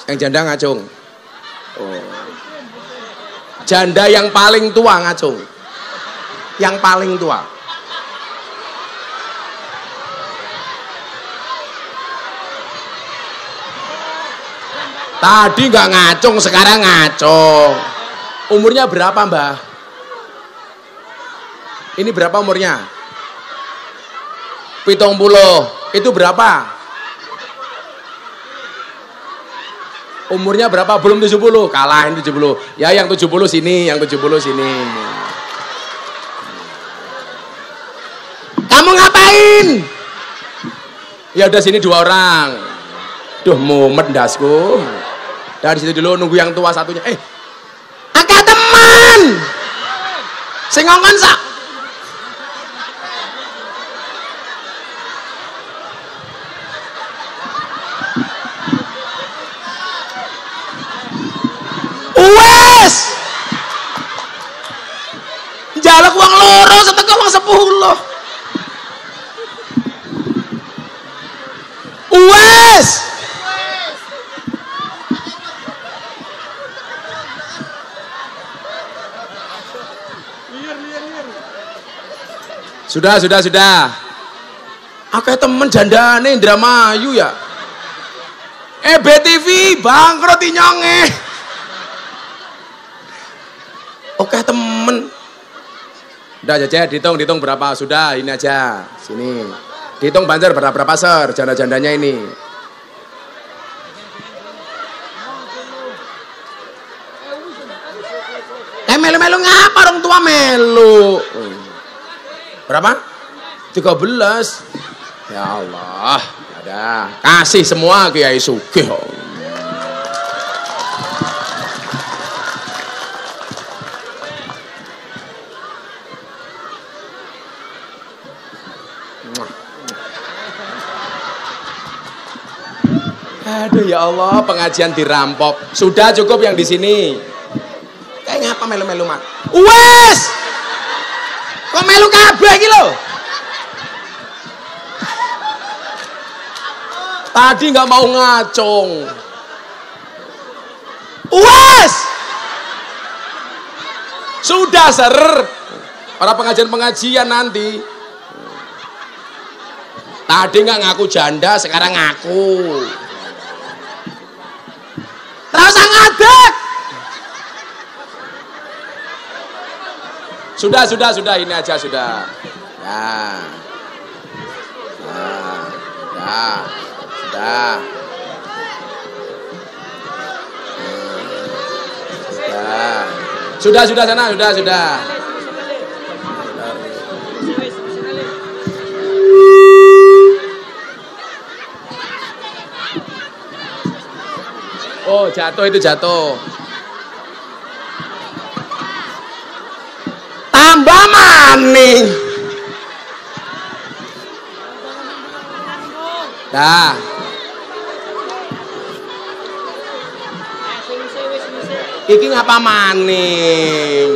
Yang janda ngacung. Oh. Janda yang paling tua ngacung. Yang paling tua. Tadi nggak ngacung, sekarang ngacung. Umurnya berapa, Mbah? Ini berapa umurnya? 70. Itu berapa? Umurnya berapa? Belum 70. Kalahin 70. Ya yang 70 sini, yang 70 sini. Kamu ngapain? Ya udah sini 2 orang. Duh, mumet ndasku. Dari situ dulu nunggu yang tua satunya. Akeh teman. Sing ngongkon sak. Wes. Njaluk wong loro setengah wong 10. Wes. Sudah. Akeh temen jandane Indramayu ya. BTV bangkrut nyonge. Oke temen. Udah aja dihitung berapa sudah ini aja. Sini. Dihitung banjar berapa ser janda-jandanya ini. Melu-melu ngapa orang tua melu? Berapa? 13. Ya Allah, ada. Kasih semua Kiai Sugih. Aduh ya Allah, pengajian dirampok. Sudah cukup yang di sini. Kayak ngapa melu-melu mat? Wes! Kok melu kabeh iki lho? Tadi nggak mau ngacung. Wes! Sudah ser. Para pengajian nanti. Tadi nggak ngaku janda, sekarang ngaku. Terus ngadeg. Sudah, ini aja sudah. Ya. Sudah. Sudah sana, sudah. Oh, jatuh. Tambah maning. Dah. Iki ngapa maning?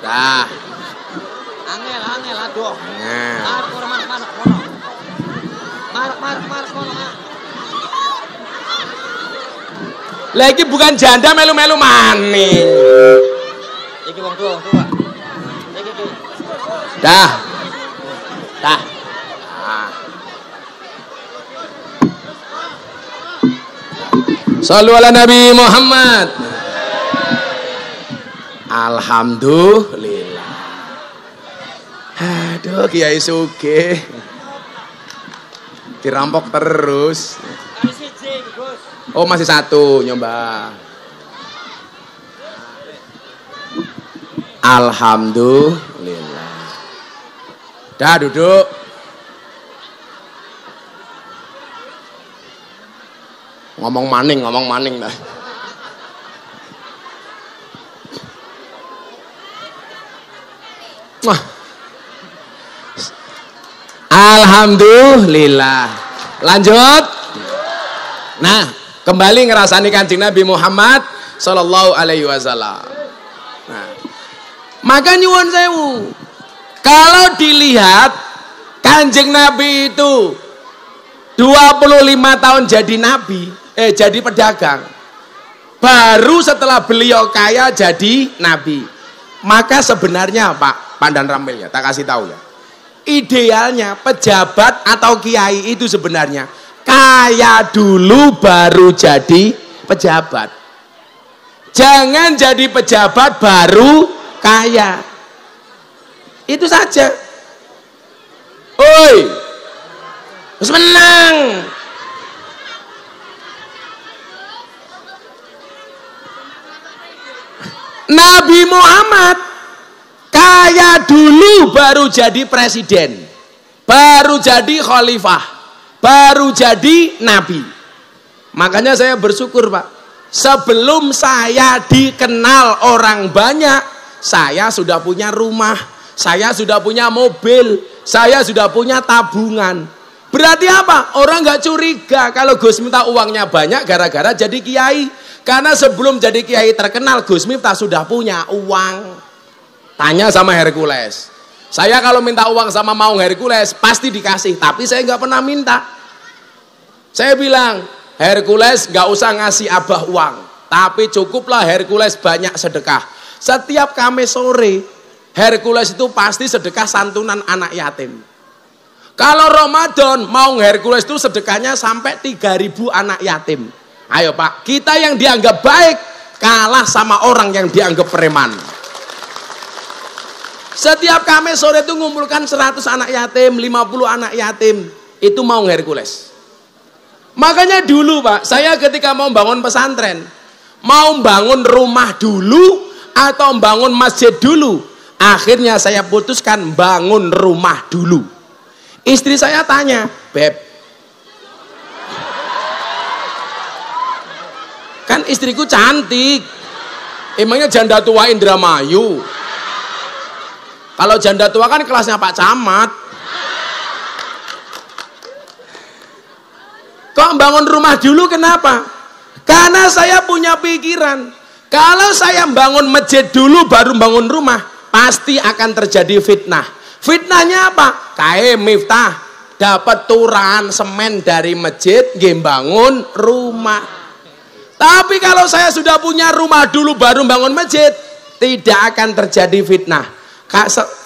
Dah. Angel aduh. Nah. Marek kono. Lagi bukan janda melu-melu maning. Iki wong tua. Iki. Dah. Shallu ala Nabi Muhammad. Alhamdulillah. Aduh Kiai Sugih. Dirampok terus. Oh masih 1 nyoba. Alhamdulillah. Dah duduk. Ngomong maning dah. Alhamdulillah. Lanjut. Nah, kembali ngerasani Kanjeng Nabi Muhammad sallallahu alaihi wasallam. Nah, maka nyuwun sewu, kalau dilihat Kanjeng Nabi itu 25 tahun jadi nabi, jadi pedagang, baru setelah beliau kaya jadi nabi. Maka sebenarnya Pak Pandan Ramil ya, tak kasih tahu ya, idealnya pejabat atau kiai itu sebenarnya kaya dulu baru jadi pejabat. Jangan jadi pejabat baru kaya. Itu saja. Oi, terus menang. Nabi Muhammad kaya dulu baru jadi presiden, baru jadi khalifah, baru jadi nabi. Makanya saya bersyukur Pak, sebelum saya dikenal orang banyak, saya sudah punya rumah, saya sudah punya mobil, saya sudah punya tabungan. Berarti apa? Orang nggak curiga kalau Gus Miftah uangnya banyak gara-gara jadi kiai. Karena sebelum jadi kiai terkenal, Gus Miftah sudah punya uang. Tanya sama Hercules. Saya kalau minta uang sama Maung Hercules pasti dikasih, tapi saya nggak pernah minta. Saya bilang, Hercules nggak usah ngasih Abah uang, tapi cukuplah Hercules banyak sedekah. Setiap Kamis sore, Hercules itu pasti sedekah santunan anak yatim. Kalau Ramadan, Maung Hercules itu sedekahnya sampai 3.000 anak yatim. Ayo Pak, kita yang dianggap baik kalah sama orang yang dianggap preman. Setiap Kamis sore itu ngumpulkan 100 anak yatim, 50 anak yatim. Itu Maung Hercules. Makanya dulu Pak, saya ketika mau bangun pesantren, mau bangun rumah dulu atau bangun masjid dulu, akhirnya saya putuskan bangun rumah dulu. Istri saya tanya, Beb, kan istriku cantik, emangnya janda tua Indramayu? Kalau janda tua kan kelasnya Pak Camat. Kok bangun rumah dulu kenapa? Karena saya punya pikiran, kalau saya bangun masjid dulu baru bangun rumah, pasti akan terjadi fitnah. Fitnahnya apa? Kayak Miftah dapat turahan semen dari masjid, bangun rumah. Tapi kalau saya sudah punya rumah dulu baru bangun masjid, tidak akan terjadi fitnah.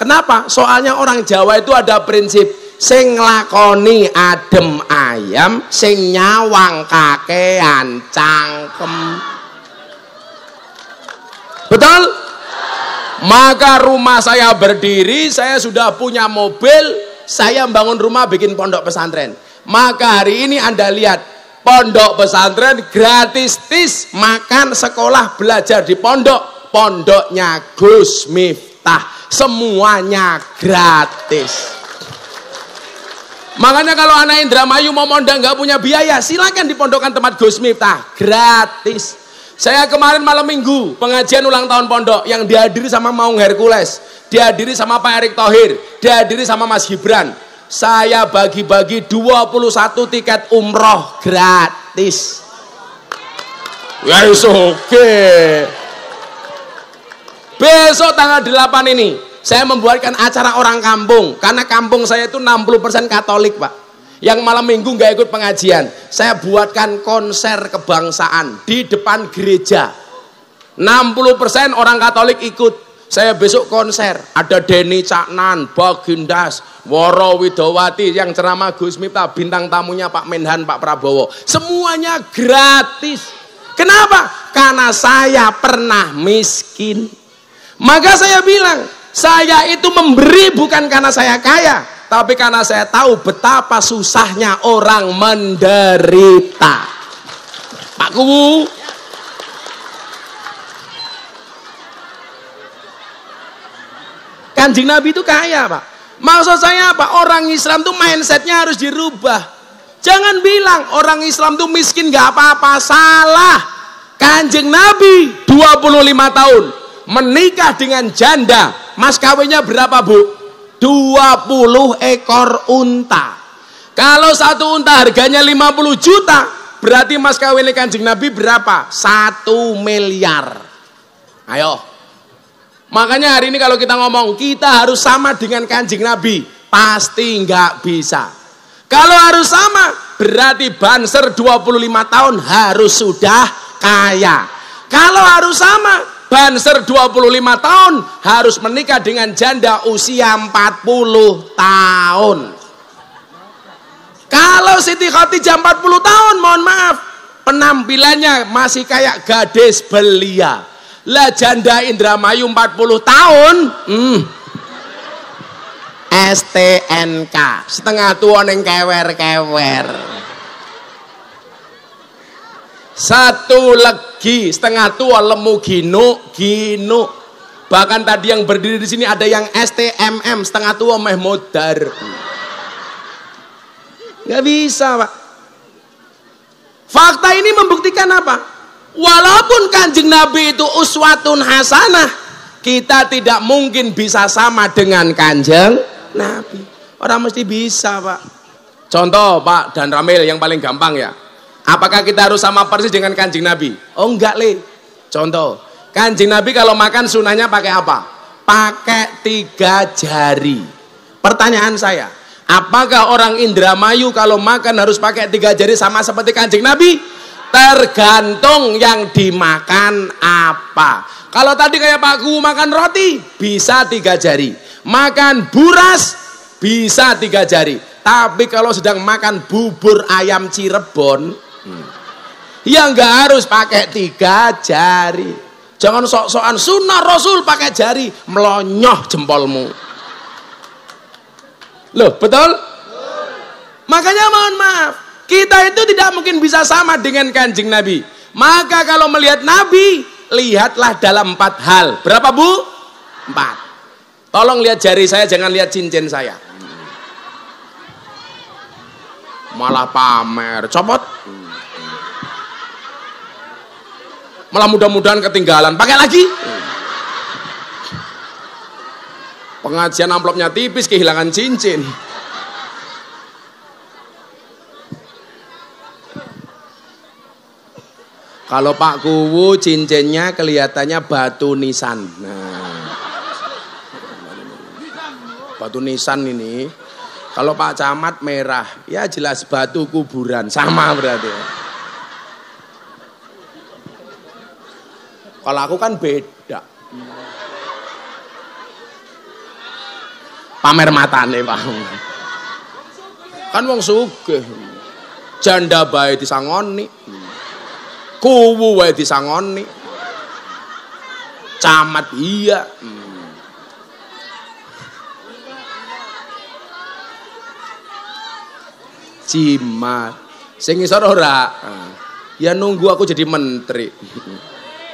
Kenapa? Soalnya orang Jawa itu ada prinsip, sing nglakoni adem ayam, sing nyawang kakean cangkem. Betul? Maka rumah saya berdiri, saya sudah punya mobil, saya bangun rumah bikin pondok pesantren. Maka hari ini Anda lihat, pondok pesantren gratis tis, makan, sekolah, belajar di pondok, pondoknya Gus Miftah, semuanya gratis. Makanya kalau anak Indramayu mau mondang nggak punya biaya, silakan di pondokan tempat Gus Miftah, gratis. Saya kemarin malam minggu pengajian ulang tahun pondok yang dihadiri sama Maung Hercules, dihadiri sama Pak Erick Thohir, dihadiri sama Mas Gibran. Saya bagi-bagi 21 tiket umroh gratis. Ya oke. Besok tanggal 8 ini saya membuatkan acara orang kampung, karena kampung saya itu 60% Katolik Pak. Yang malam minggu nggak ikut pengajian, saya buatkan konser kebangsaan di depan gereja. 60% orang Katolik ikut. Saya besok konser, ada Denny Caknan, Bagindas, Woro Widowati, yang ceramah Gus Miftah, bintang tamunya Pak Menhan, Pak Prabowo. Semuanya gratis. Kenapa? Karena saya pernah miskin. Maka saya bilang, saya itu memberi bukan karena saya kaya, tapi karena saya tahu betapa susahnya orang menderita. Pak Kuwu, Kanjeng Nabi itu kaya Pak. Maksud saya apa? Orang Islam tuh mindsetnya harus dirubah. Jangan bilang orang Islam tuh miskin gak apa-apa, salah. Kanjeng Nabi 25 tahun menikah dengan janda, mas kawinnya berapa Bu? 20 ekor unta. Kalau satu unta harganya 50 juta, berarti mas kawinnya Kanjeng Nabi berapa? 1 miliar. Ayo. Makanya hari ini kalau kita ngomong kita harus sama dengan Kanjeng Nabi, pasti nggak bisa. Kalau harus sama, berarti Banser 25 tahun harus sudah kaya. Kalau harus sama, Banser 25 tahun harus menikah dengan janda usia 40 tahun. Kalau Siti Khadijah 40 tahun, mohon maaf, penampilannya masih kayak gadis belia. Lah janda Indramayu 40 tahun, STNK, setengah tua neng kewer-kewer. Satu legi setengah tua lemu gino. Bahkan tadi yang berdiri di sini ada yang STMM setengah tua meh modar. Nggak bisa, Pak. Fakta ini membuktikan apa? Walaupun Kanjeng Nabi itu uswatun hasanah, kita tidak mungkin bisa sama dengan Kanjeng Nabi. Orang mesti bisa, Pak. Contoh, Pak dan Ramil yang paling gampang ya. Apakah kita harus sama persis dengan Kanjeng Nabi? Oh enggak, Le. Contoh, Kanjeng Nabi kalau makan sunahnya pakai apa? Pakai 3 jari. Pertanyaan saya, apakah orang Indramayu kalau makan harus pakai 3 jari sama seperti Kanjeng Nabi? Tergantung yang dimakan apa. Kalau tadi kayak Pak Gu makan roti, bisa 3 jari. Makan buras, bisa 3 jari. Tapi kalau sedang makan bubur ayam Cirebon, ya nggak harus pakai 3 jari. Jangan sok-sokan sunnah Rasul pakai jari, melonyoh jempolmu. Loh, betul? Makanya mohon maaf, kita itu tidak mungkin bisa sama dengan Kanjeng Nabi. Maka kalau melihat Nabi, lihatlah dalam 4 hal. Berapa, Bu? 4. Tolong lihat jari saya, jangan lihat cincin saya. Malah pamer, copot. Malah mudah-mudahan ketinggalan, pakai lagi. Pengajian amplopnya tipis, kehilangan cincin. Kalau Pak Kuwu cincinnya kelihatannya batu nisan. Nah, batu nisan ini. Kalau Pak Camat merah, ya jelas batu kuburan, sama berarti. Kalau aku kan beda. Pamer matane, Pak. Kan wong sugih. Janda bae disangoni. Kuwu wae disangoni. Camat iya. Jimat. Sing ngisor ora? Ya nunggu aku jadi menteri.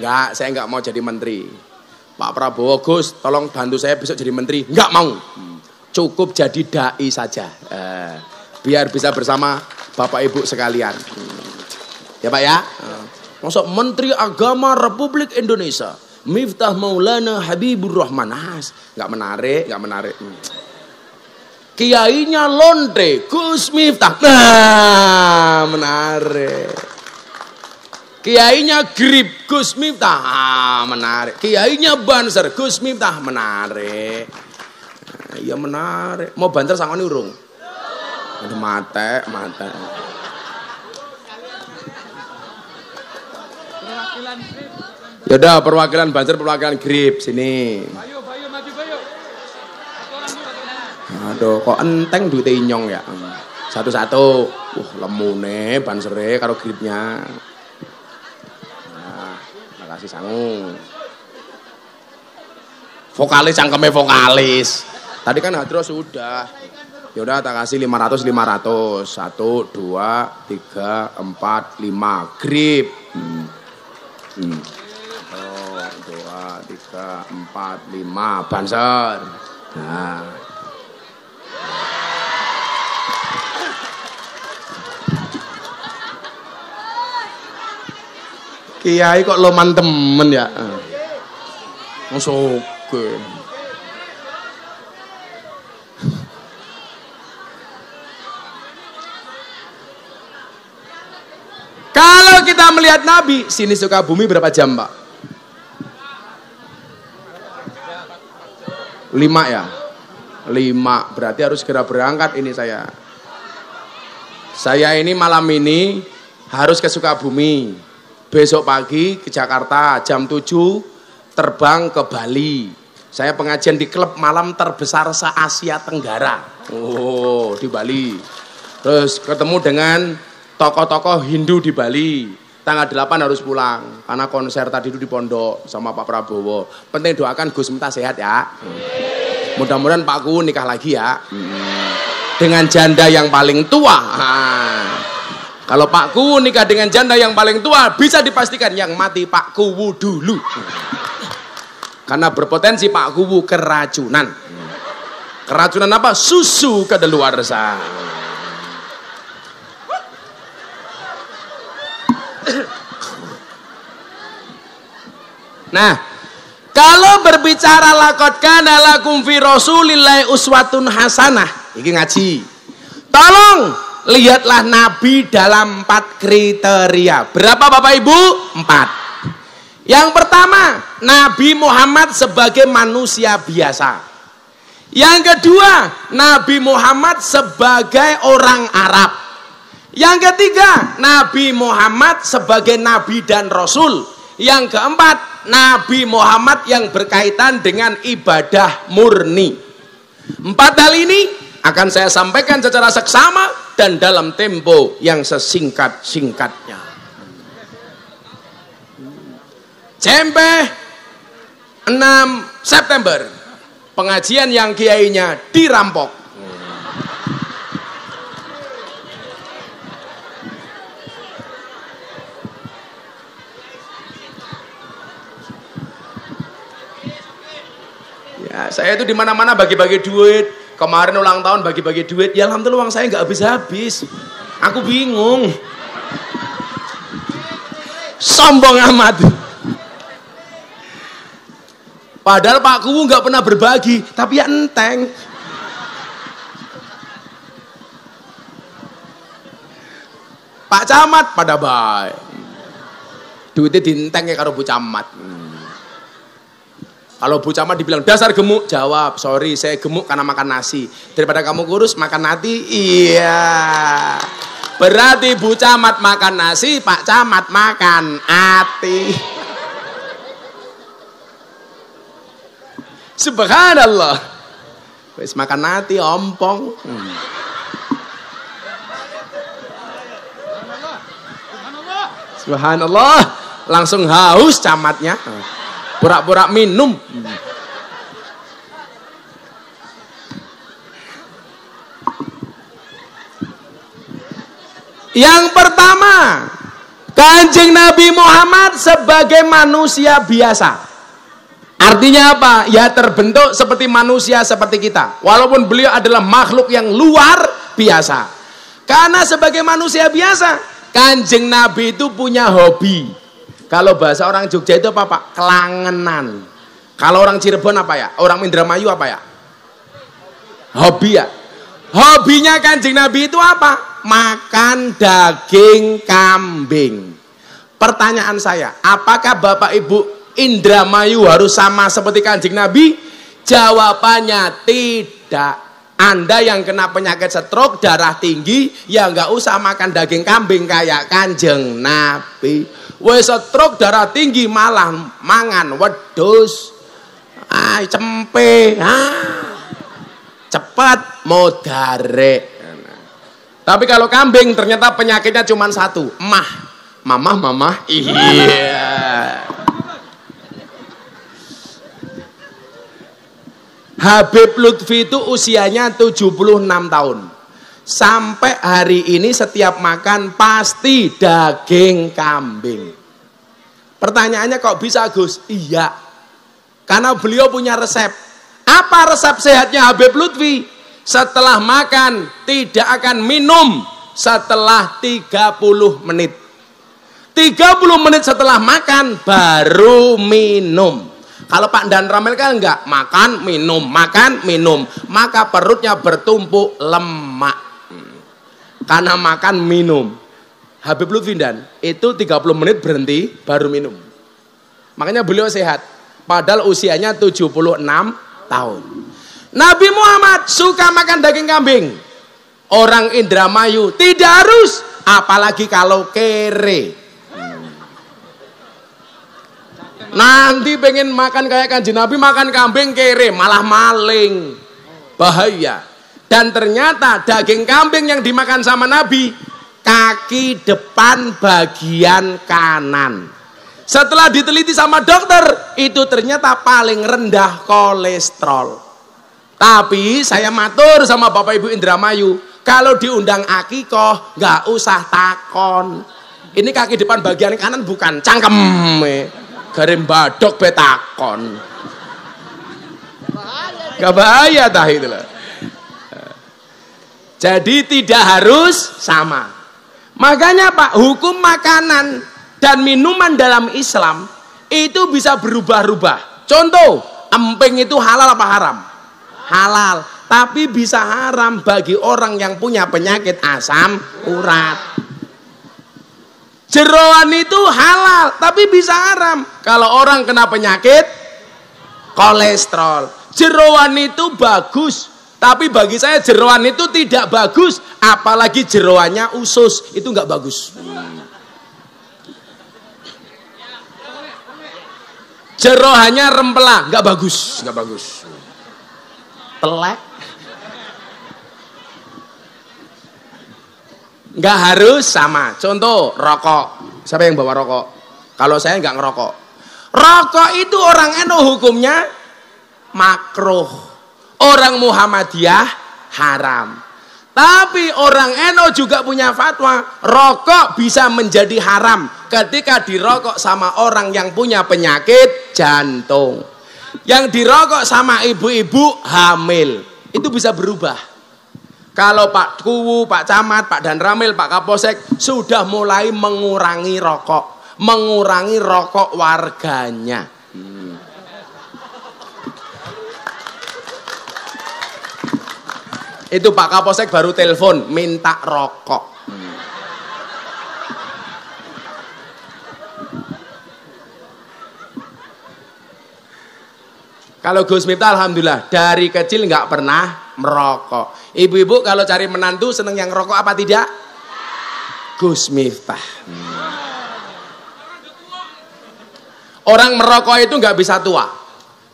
Enggak, saya enggak mau jadi menteri. Pak Prabowo, Gus, tolong bantu saya besok jadi menteri. Enggak mau. Cukup jadi dai saja. Biar bisa bersama Bapak Ibu sekalian. Ya Pak ya? Masuk Menteri Agama Republik Indonesia Miftah Maulana Habibur Rahman. Enggak menarik, enggak menarik. Kiainya lonte Gus Miftah. Nah, menarik. Kiainya Grip Gus Miftah, menarik. Kiainya Banser Gus Miftah, menarik. Iya menarik. Mau Banser sangoni urung? Ada mate. Yaudah, perwakilan Banser, perwakilan Grip sini. Bayu, maju Bayu. Aduh, kok enteng duit inyong ya. Satu-satu. Lemune Bansere karo Gripnya. Kasih sangu. Vokalis cangkeme vokalis. Tadi kan hadroh sudah. Ya udah tak kasih 500. 1 2 3 4 5 Grip. 1 2 3 4 5 Banser. Nah. Kiai kok loman temen ya. Masuk ke. Kalau kita melihat Nabi, sini Sukabumi berapa jam, Pak? 5 ya? 5, berarti harus segera berangkat ini saya. Saya ini malam ini harus ke Sukabumi. Besok pagi ke Jakarta, jam 7 terbang ke Bali. Saya pengajian di klub malam terbesar se-Asia Tenggara. Oh, di Bali. Terus ketemu dengan tokoh-tokoh Hindu di Bali. Tanggal 8 harus pulang karena konser tadi itu di pondok sama Pak Prabowo. Penting doakan Gus Miftah sehat ya. Mudah-mudahan Pak Ku nikah lagi ya. Dengan janda yang paling tua. Kalau Pak Ku nikah dengan janda yang paling tua, bisa dipastikan yang mati Pak Kuwu dulu. Karena berpotensi Pak Kuwu keracunan. Keracunan apa? Susu kadaluarsa. Nah, kalau berbicara laqad kana lakum fi rasulillahi uswatun hasanah, ini ngaji. Tolong lihatlah Nabi dalam 4 kriteria. Berapa Bapak Ibu? 4. Yang pertama, Nabi Muhammad sebagai manusia biasa. Yang kedua, Nabi Muhammad sebagai orang Arab. Yang ketiga, Nabi Muhammad sebagai Nabi dan Rasul. Yang keempat, Nabi Muhammad yang berkaitan dengan ibadah murni. 4 hal ini akan saya sampaikan secara seksama dan dalam tempo yang sesingkat-singkatnya. Cempeh 6 September, pengajian yang kiainya dirampok. Ya, saya itu di mana-mana bagi-bagi duit. Kemarin ulang tahun bagi-bagi duit. Ya alhamdulillah uang saya nggak habis-habis. Aku bingung. Sombong amat. Padahal Pak Kuwu nggak pernah berbagi, tapi ya enteng. Pak Camat pada baik. Duitnya dienteng ya karo Bu Camat. Kalau Bu Camat dibilang dasar gemuk, jawab, sorry saya gemuk karena makan nasi. Daripada kamu kurus makan nasi, iya. Berarti Bu Camat makan nasi, Pak Camat makan ati. Subhanallah. Wis makan nasi ompong. Subhanallah. Langsung haus camatnya. Borak-borak minum. Yang pertama, Kanjeng Nabi Muhammad sebagai manusia biasa. Artinya apa? Ya terbentuk seperti manusia seperti kita. Walaupun beliau adalah makhluk yang luar biasa. Karena sebagai manusia biasa, Kanjeng Nabi itu punya hobi. Kalau bahasa orang Jogja itu apa Pak? Kelangenan. Kalau orang Cirebon apa ya? Orang Indramayu apa ya? Hobi ya. Hobinya Kanjeng Nabi itu apa? Makan daging kambing. Pertanyaan saya, apakah Bapak Ibu Indramayu harus sama seperti Kanjeng Nabi? Jawabannya tidak. Anda yang kena penyakit stroke, darah tinggi, ya nggak usah makan daging kambing kayak Kanjeng Nabi. Wes stroke darah tinggi malah mangan wedhus, cempe, cepat modare. Tapi kalau kambing ternyata penyakitnya cuma satu, mamah, iya. Habib Lutfi itu usianya 76 tahun. Sampai hari ini setiap makan pasti daging kambing. Pertanyaannya kok bisa Gus? Iya. Karena beliau punya resep. Apa resep sehatnya Habib Lutfi? Setelah makan tidak akan minum setelah 30 menit. 30 menit setelah makan baru minum. Kalau Pak Dan Ramel kan enggak, makan, minum, maka perutnya bertumpuk lemak. Karena makan minum. Habib Lutfindan itu 30 menit berhenti baru minum. Makanya beliau sehat. Padahal usianya 76 tahun. Nabi Muhammad suka makan daging kambing. Orang Indramayu tidak harus, apalagi kalau kere. Nanti pengen makan kayak Kanjeng Nabi, makan kambing kere, malah maling. Bahaya. Dan ternyata daging kambing yang dimakan sama Nabi, kaki depan bagian kanan. Setelah diteliti sama dokter, itu ternyata paling rendah kolesterol. Tapi saya matur sama Bapak Ibu Indramayu, kalau diundang akikoh nggak usah takon. Ini kaki depan bagian kanan bukan cangkem, garim badok betakon. Gak bahaya tah itu lah. Jadi tidak harus sama. Makanya Pak, hukum makanan dan minuman dalam Islam itu bisa berubah-ubah. Contoh, emping itu halal apa haram? Halal, tapi bisa haram bagi orang yang punya penyakit asam urat. Jeroan itu halal, tapi bisa haram kalau orang kena penyakit kolesterol. Jeroan itu bagus, tapi bagi saya jeroan itu tidak bagus, apalagi jeroannya usus, itu nggak bagus. Jeroannya rempela, nggak bagus, nggak bagus. Telek. Nggak harus sama. Contoh rokok. Siapa yang bawa rokok? Kalau saya nggak ngerokok. Rokok itu orang NU hukumnya makruh. Orang Muhammadiyah haram. Tapi orang NU juga punya fatwa, rokok bisa menjadi haram ketika dirokok sama orang yang punya penyakit jantung. Yang dirokok sama ibu-ibu hamil, itu bisa berubah. Kalau Pak Kuwu, Pak Camat, Pak Danramil, Pak Kapolsek sudah mulai mengurangi rokok warganya. Itu Pak Kapolsek baru telepon minta rokok. Kalau Gus Miftah alhamdulillah dari kecil nggak pernah merokok. Ibu-ibu kalau cari menantu seneng yang rokok apa tidak? Gus Miftah. Orang merokok itu nggak bisa tua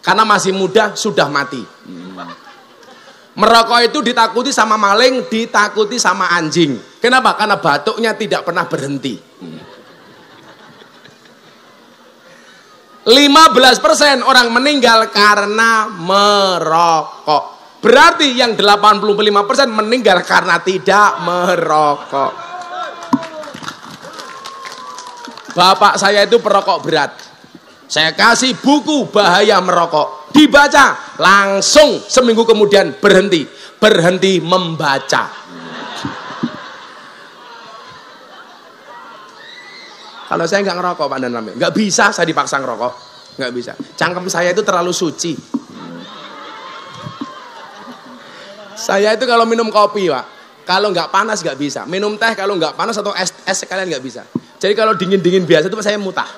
karena masih muda sudah mati. Merokok itu ditakuti sama maling, ditakuti sama anjing. Kenapa? Karena batuknya tidak pernah berhenti. 15% orang meninggal karena merokok. Berarti yang 85% meninggal karena tidak merokok. Bapak saya itu perokok berat. Saya kasih buku bahaya merokok. Dibaca, langsung seminggu kemudian berhenti membaca. Kalau saya nggak ngerokok Pak Danramil, nggak bisa saya dipaksa ngerokok, nggak bisa. Cangkem saya itu terlalu suci. Saya itu kalau minum kopi Pak, kalau nggak panas nggak bisa. Minum teh kalau nggak panas atau es sekalian nggak bisa. Jadi kalau dingin biasa itu saya mutah.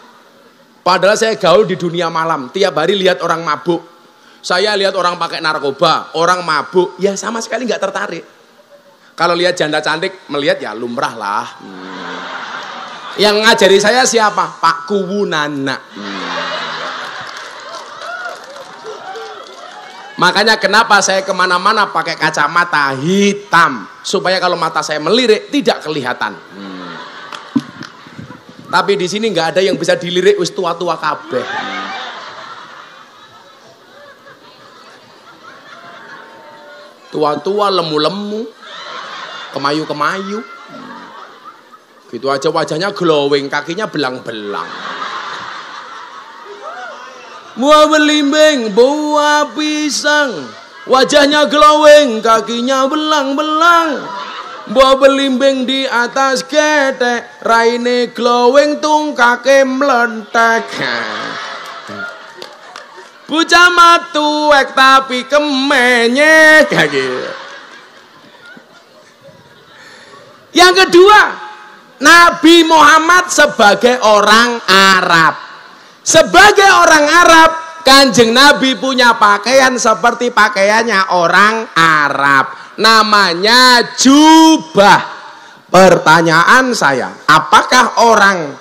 Padahal saya gaul di dunia malam, tiap hari lihat orang mabuk. Saya lihat orang pakai narkoba, orang mabuk, ya sama sekali nggak tertarik. Kalau lihat janda cantik, melihat ya lumrah lah. Yang ngajari saya siapa? Pak Kuwu Nana. Makanya kenapa saya kemana-mana pakai kacamata hitam, supaya kalau mata saya melirik tidak kelihatan. Tapi di sini nggak ada yang bisa dilirik, wis tua-tua kabeh. Tua-tua, lemu-lemu, kemayu-kemayu. Gitu aja wajahnya glowing, kakinya belang-belang. Buah belimbing, buah pisang, wajahnya glowing, kakinya belang-belang. Buah belimbing di atas ketek, raine glowing, tungkake mlentek. Bocah matuek tapi kemenyek gitu. Yang kedua, Nabi Muhammad sebagai orang Arab. Sebagai orang Arab, Kanjeng Nabi punya pakaian seperti pakaiannya orang Arab. Namanya jubah. Pertanyaan saya, apakah orang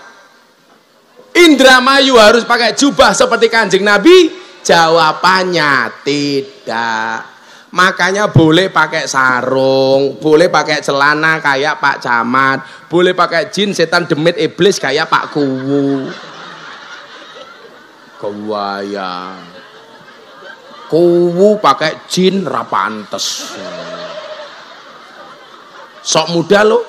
Indramayu harus pakai jubah seperti Kanjeng Nabi? Jawabannya tidak. Makanya boleh pakai sarung, boleh pakai celana kayak Pak Camat, boleh pakai jin setan demit iblis kayak Pak Kuwu. Kewaya. Kuwu pakai jin ra pantes. Sok muda lo.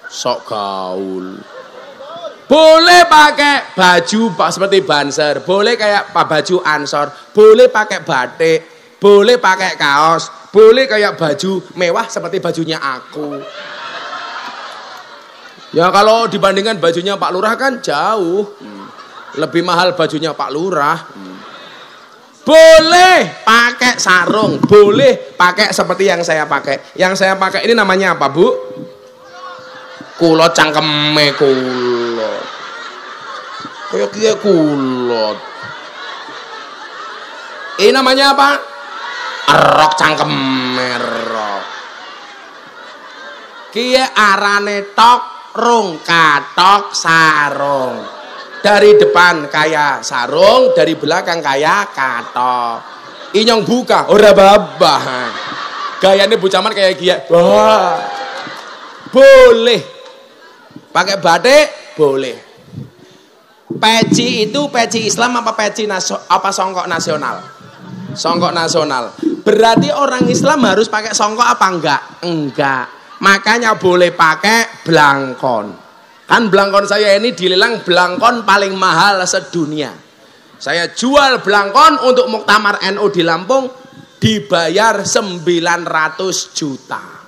Sok gaul. Boleh pakai baju seperti Banser, boleh kayak baju Ansor, boleh pakai batik, boleh pakai kaos, boleh kayak baju mewah seperti bajunya aku. Ya kalau dibandingkan bajunya Pak Lurah kan jauh. Lebih mahal bajunya Pak Lurah. Boleh pakai sarung, boleh pakai seperti yang saya pakai. Yang saya pakai ini namanya apa, Bu? Kulot cangkeme kulot. Kayak kiye kulot. Ini namanya apa? Rok cangkeme rok. Kiye arane tok rung katok sarung. Dari depan kayak sarung, dari belakang kayak katok. Inyong buka, ora babah. Gayane Bu Camat kayak kiye. Wah. Boleh. Pakai batik boleh. Peci itu peci Islam apa peci songkok nasional? Songkok nasional. Berarti orang Islam harus pakai songkok apa enggak? Enggak. Makanya boleh pakai blangkon. Kan blangkon saya ini dilelang blangkon paling mahal sedunia. Saya jual blangkon untuk Muktamar NU di Lampung dibayar 900 juta.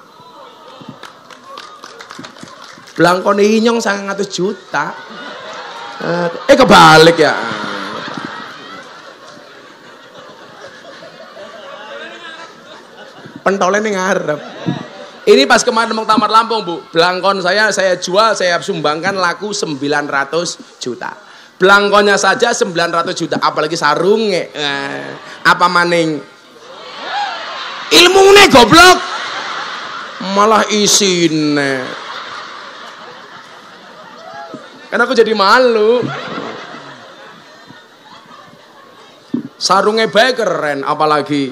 Blangkon inyong 100 juta. Kebalik ya. Pentolnya ini ngarep. Ini pas kemarin Muktamar Lampung, Bu. Blangkon saya jual, saya sumbangkan laku 900 juta. Blangkonnya saja 900 juta, apalagi sarungnya. Apa maning? Ilmune goblok. Malah isine. Karena aku jadi malu. Sarungnya baik keren, apalagi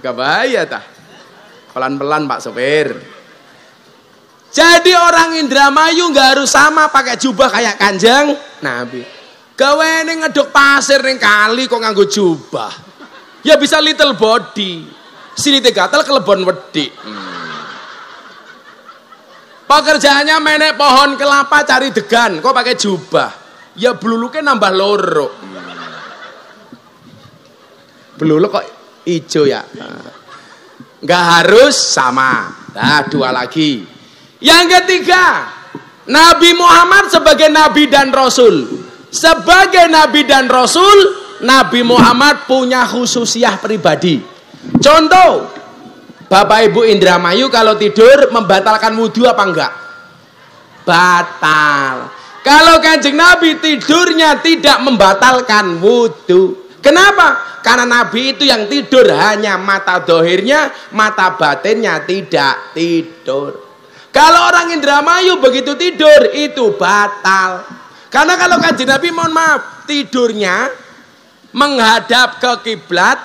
gak bahaya tah. Pelan-pelan Pak sopir. Jadi orang Indramayu nggak harus sama pakai jubah kayak Kanjeng Nabi. Gawe ning ngeduk pasir ning kali kok nganggo jubah. Ya bisa little body. Silite gatel kelebon wedhi. Pekerjaannya menek pohon kelapa cari degan, kok pakai jubah. Ya bluluknya nambah loro. Bluluk kok ijo ya. Nggak harus sama. Nah, dua lagi. Yang ketiga, Nabi Muhammad sebagai Nabi dan Rasul. Sebagai Nabi dan Rasul, Nabi Muhammad punya khususiyah pribadi. Contoh, Bapak Ibu Indramayu kalau tidur membatalkan wudhu apa enggak? Batal. Kalau Kanjeng Nabi tidurnya tidak membatalkan wudhu. Kenapa? Karena Nabi itu yang tidur hanya mata dohirnya, mata batinnya tidak tidur. Kalau orang Indramayu begitu tidur itu batal. Karena kalau Kanjeng Nabi mohon maaf tidurnya menghadap ke kiblat,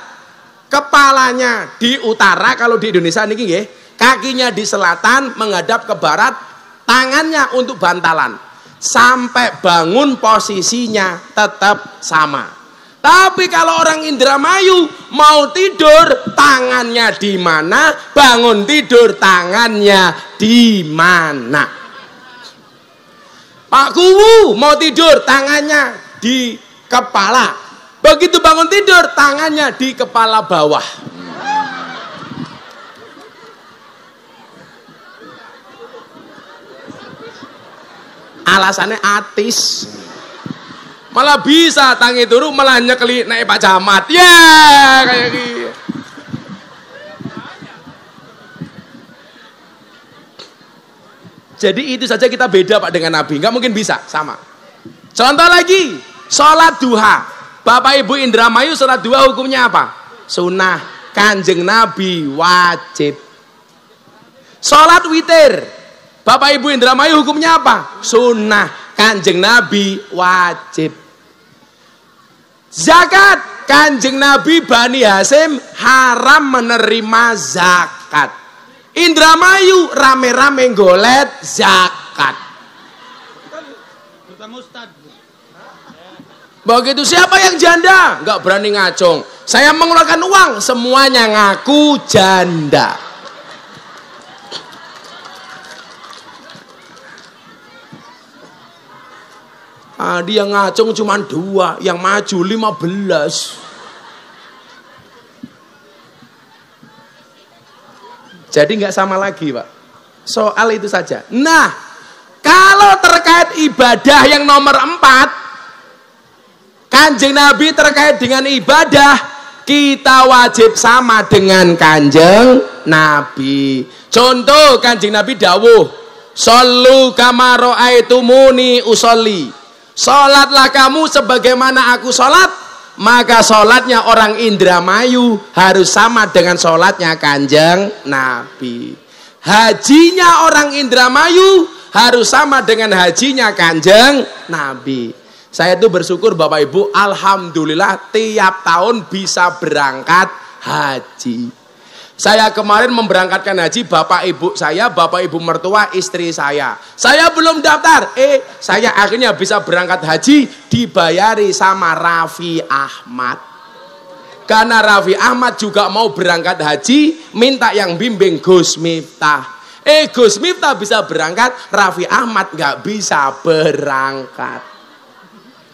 kepalanya di utara kalau di Indonesia niki nggih, kakinya di selatan menghadap ke barat, tangannya untuk bantalan. Sampai bangun posisinya tetap sama. Tapi kalau orang Indramayu mau tidur tangannya di mana, bangun tidur tangannya di mana. Pak Kuwu mau tidur tangannya di kepala. Begitu bangun tidur tangannya di kepala bawah. Alasannya atis. malah bisa tangi turu malah nyekeli naik Pak Camat. Ya, kayak gitu. Jadi itu saja kita beda Pak dengan Nabi, nggak mungkin bisa sama. Contoh lagi, sholat duha. Bapak Ibu Indramayu, sholat duha hukumnya apa? Sunnah. Kanjeng Nabi wajib. Sholat witir. Bapak Ibu Indramayu hukumnya apa? Sunnah. Kanjeng Nabi wajib. Zakat. Kanjeng Nabi Bani Hasyim haram menerima zakat. Indramayu rame-rame golet zakat. Begitu siapa yang janda? Nggak berani ngacung. Saya mengeluarkan uang, semuanya ngaku janda. Dia ngacung cuma 2, yang maju 15. Jadi nggak sama lagi Pak. Soal itu saja. Nah, kalau terkait ibadah yang nomor 4, Kanjeng Nabi terkait dengan ibadah, kita wajib sama dengan Kanjeng Nabi. Contoh Kanjeng Nabi dawuh, "Shollu kama ra'aitumuni usolli." Salatlah kamu sebagaimana aku salat. Maka salatnya orang Indramayu harus sama dengan salatnya Kanjeng Nabi. Hajinya orang Indramayu harus sama dengan hajinya Kanjeng Nabi. Saya itu bersyukur Bapak Ibu, alhamdulillah tiap tahun bisa berangkat haji. Saya kemarin memberangkatkan haji bapak ibu saya, bapak ibu mertua istri saya. Saya belum daftar, saya akhirnya bisa berangkat haji dibayari sama Raffi Ahmad. Karena Raffi Ahmad juga mau berangkat haji, minta yang bimbing Gus Miftah. Gus Miftah bisa berangkat, Raffi Ahmad nggak bisa berangkat.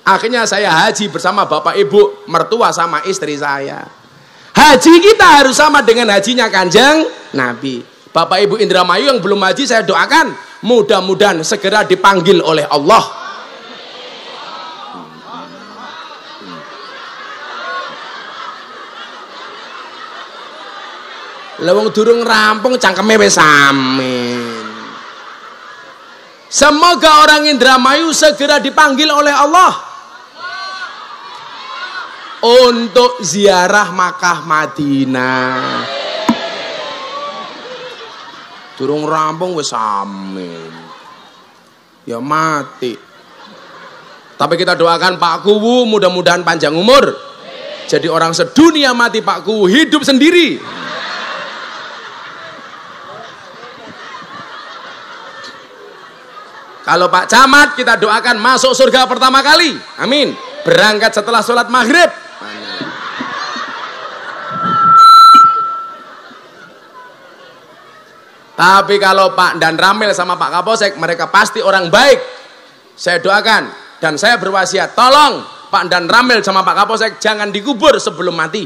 Akhirnya saya haji bersama bapak ibu mertua sama istri saya. Haji kita harus sama dengan hajinya Kanjeng Nabi. Bapak Ibu Indramayu yang belum haji, saya doakan mudah-mudahan segera dipanggil oleh Allah. Lewung durung rampung cangkeme wis amin. Semoga orang Indramayu segera dipanggil oleh Allah untuk ziarah Makkah Madinah. Durung rampung wis amin. Ya mati. Tapi kita doakan Pak Kuwu mudah-mudahan panjang umur. Jadi orang sedunia mati Pak Kuwu hidup sendiri. Kalau Pak Camat kita doakan masuk surga pertama kali. Amin. Berangkat setelah sholat maghrib. Tapi kalau Pak Dan Ramil sama Pak Kapolsek, mereka pasti orang baik. Saya doakan dan saya berwasiat, tolong Pak Dan Ramil sama Pak Kapolsek jangan dikubur sebelum mati.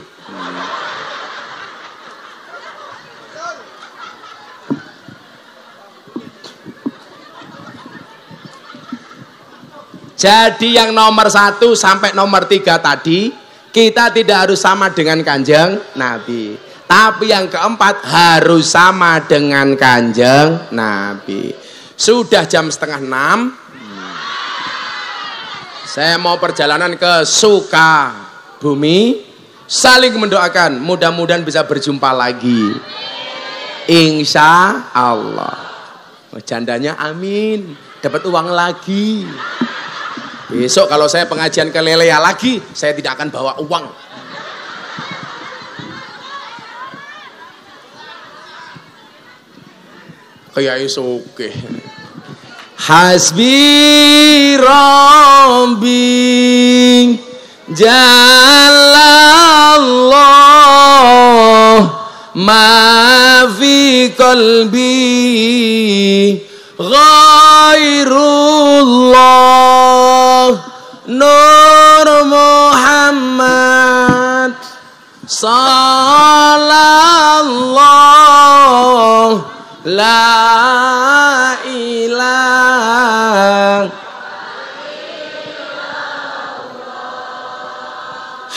Jadi yang nomor 1 sampai nomor 3 tadi, kita tidak harus sama dengan Kanjeng Nabi. Tapi yang keempat harus sama dengan Kanjeng Nabi. Sudah jam 5:30. Saya mau perjalanan ke Sukabumi. Saling mendoakan, mudah-mudahan bisa berjumpa lagi. Insya Allah. Jandanya amin, dapat uang lagi. Besok kalau saya pengajian ke Lelea lagi, saya tidak akan bawa uang. Kayak isoke. Hasbi Rabbi Jalallah ma fi qalbi ghairullah Nur Muhammad sallallahu la ilaha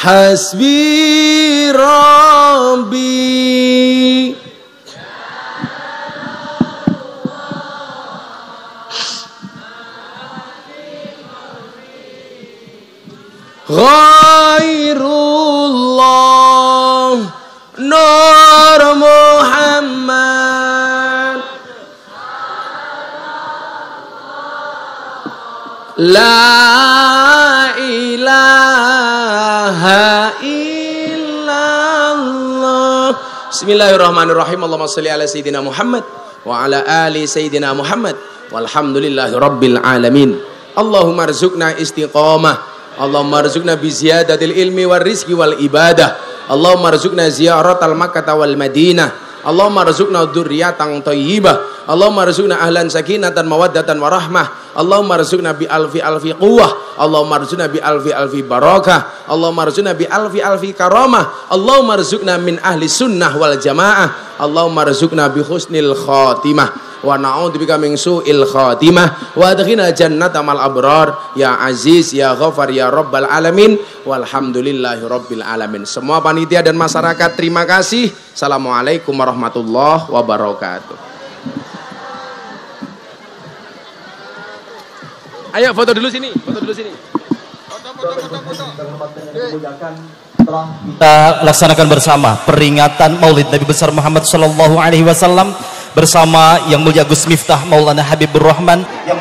Hasbi Rabbi Ghairullah Nur Muhammad La ilaha illallah. Bismillahirrahmanirrahim. Allahumma shalli ala sayyidina Muhammad wa ala ali sayyidina Muhammad walhamdulillahi rabbil alamin. Allahumma rzuqna istiqamah, Allahumma rzuqna bi ziyadatil ilmi war rizqi wal ibadah, Allahumma rzuqna ziyaratal Makkah wal Madinah, Allahumma rzuqna dzurriyyatan thayyibah, Allahumma rzuqna ahlan sakinatan mawaddatan warahmah, Allahumma rzuqna bi alfi alfi quwwah, Allahumma rzuqna bi alfi alfi barakah, Allahumma rzuqna bi alfi alfi karamah, Allahumma rzuqna min ahli sunnah wal jamaah, Allahumma rzuqna bi husnil khatimah wa na'udzubika min su'il khatimah wa adkhilna jannatamal abrar ya aziz ya ghafar ya rabbal alamin walhamdulillahi rabbil alamin. Semua panitia dan masyarakat terima kasih. Assalamualaikum warahmatullahi wabarakatuh. Ayo foto dulu sini, foto dulu sini. Kita laksanakan bersama peringatan Maulid Nabi besar Muhammad sallallahu alaihi wasallam bersama Yang Mulia Gus Miftah Maulana Habibur Rahman yang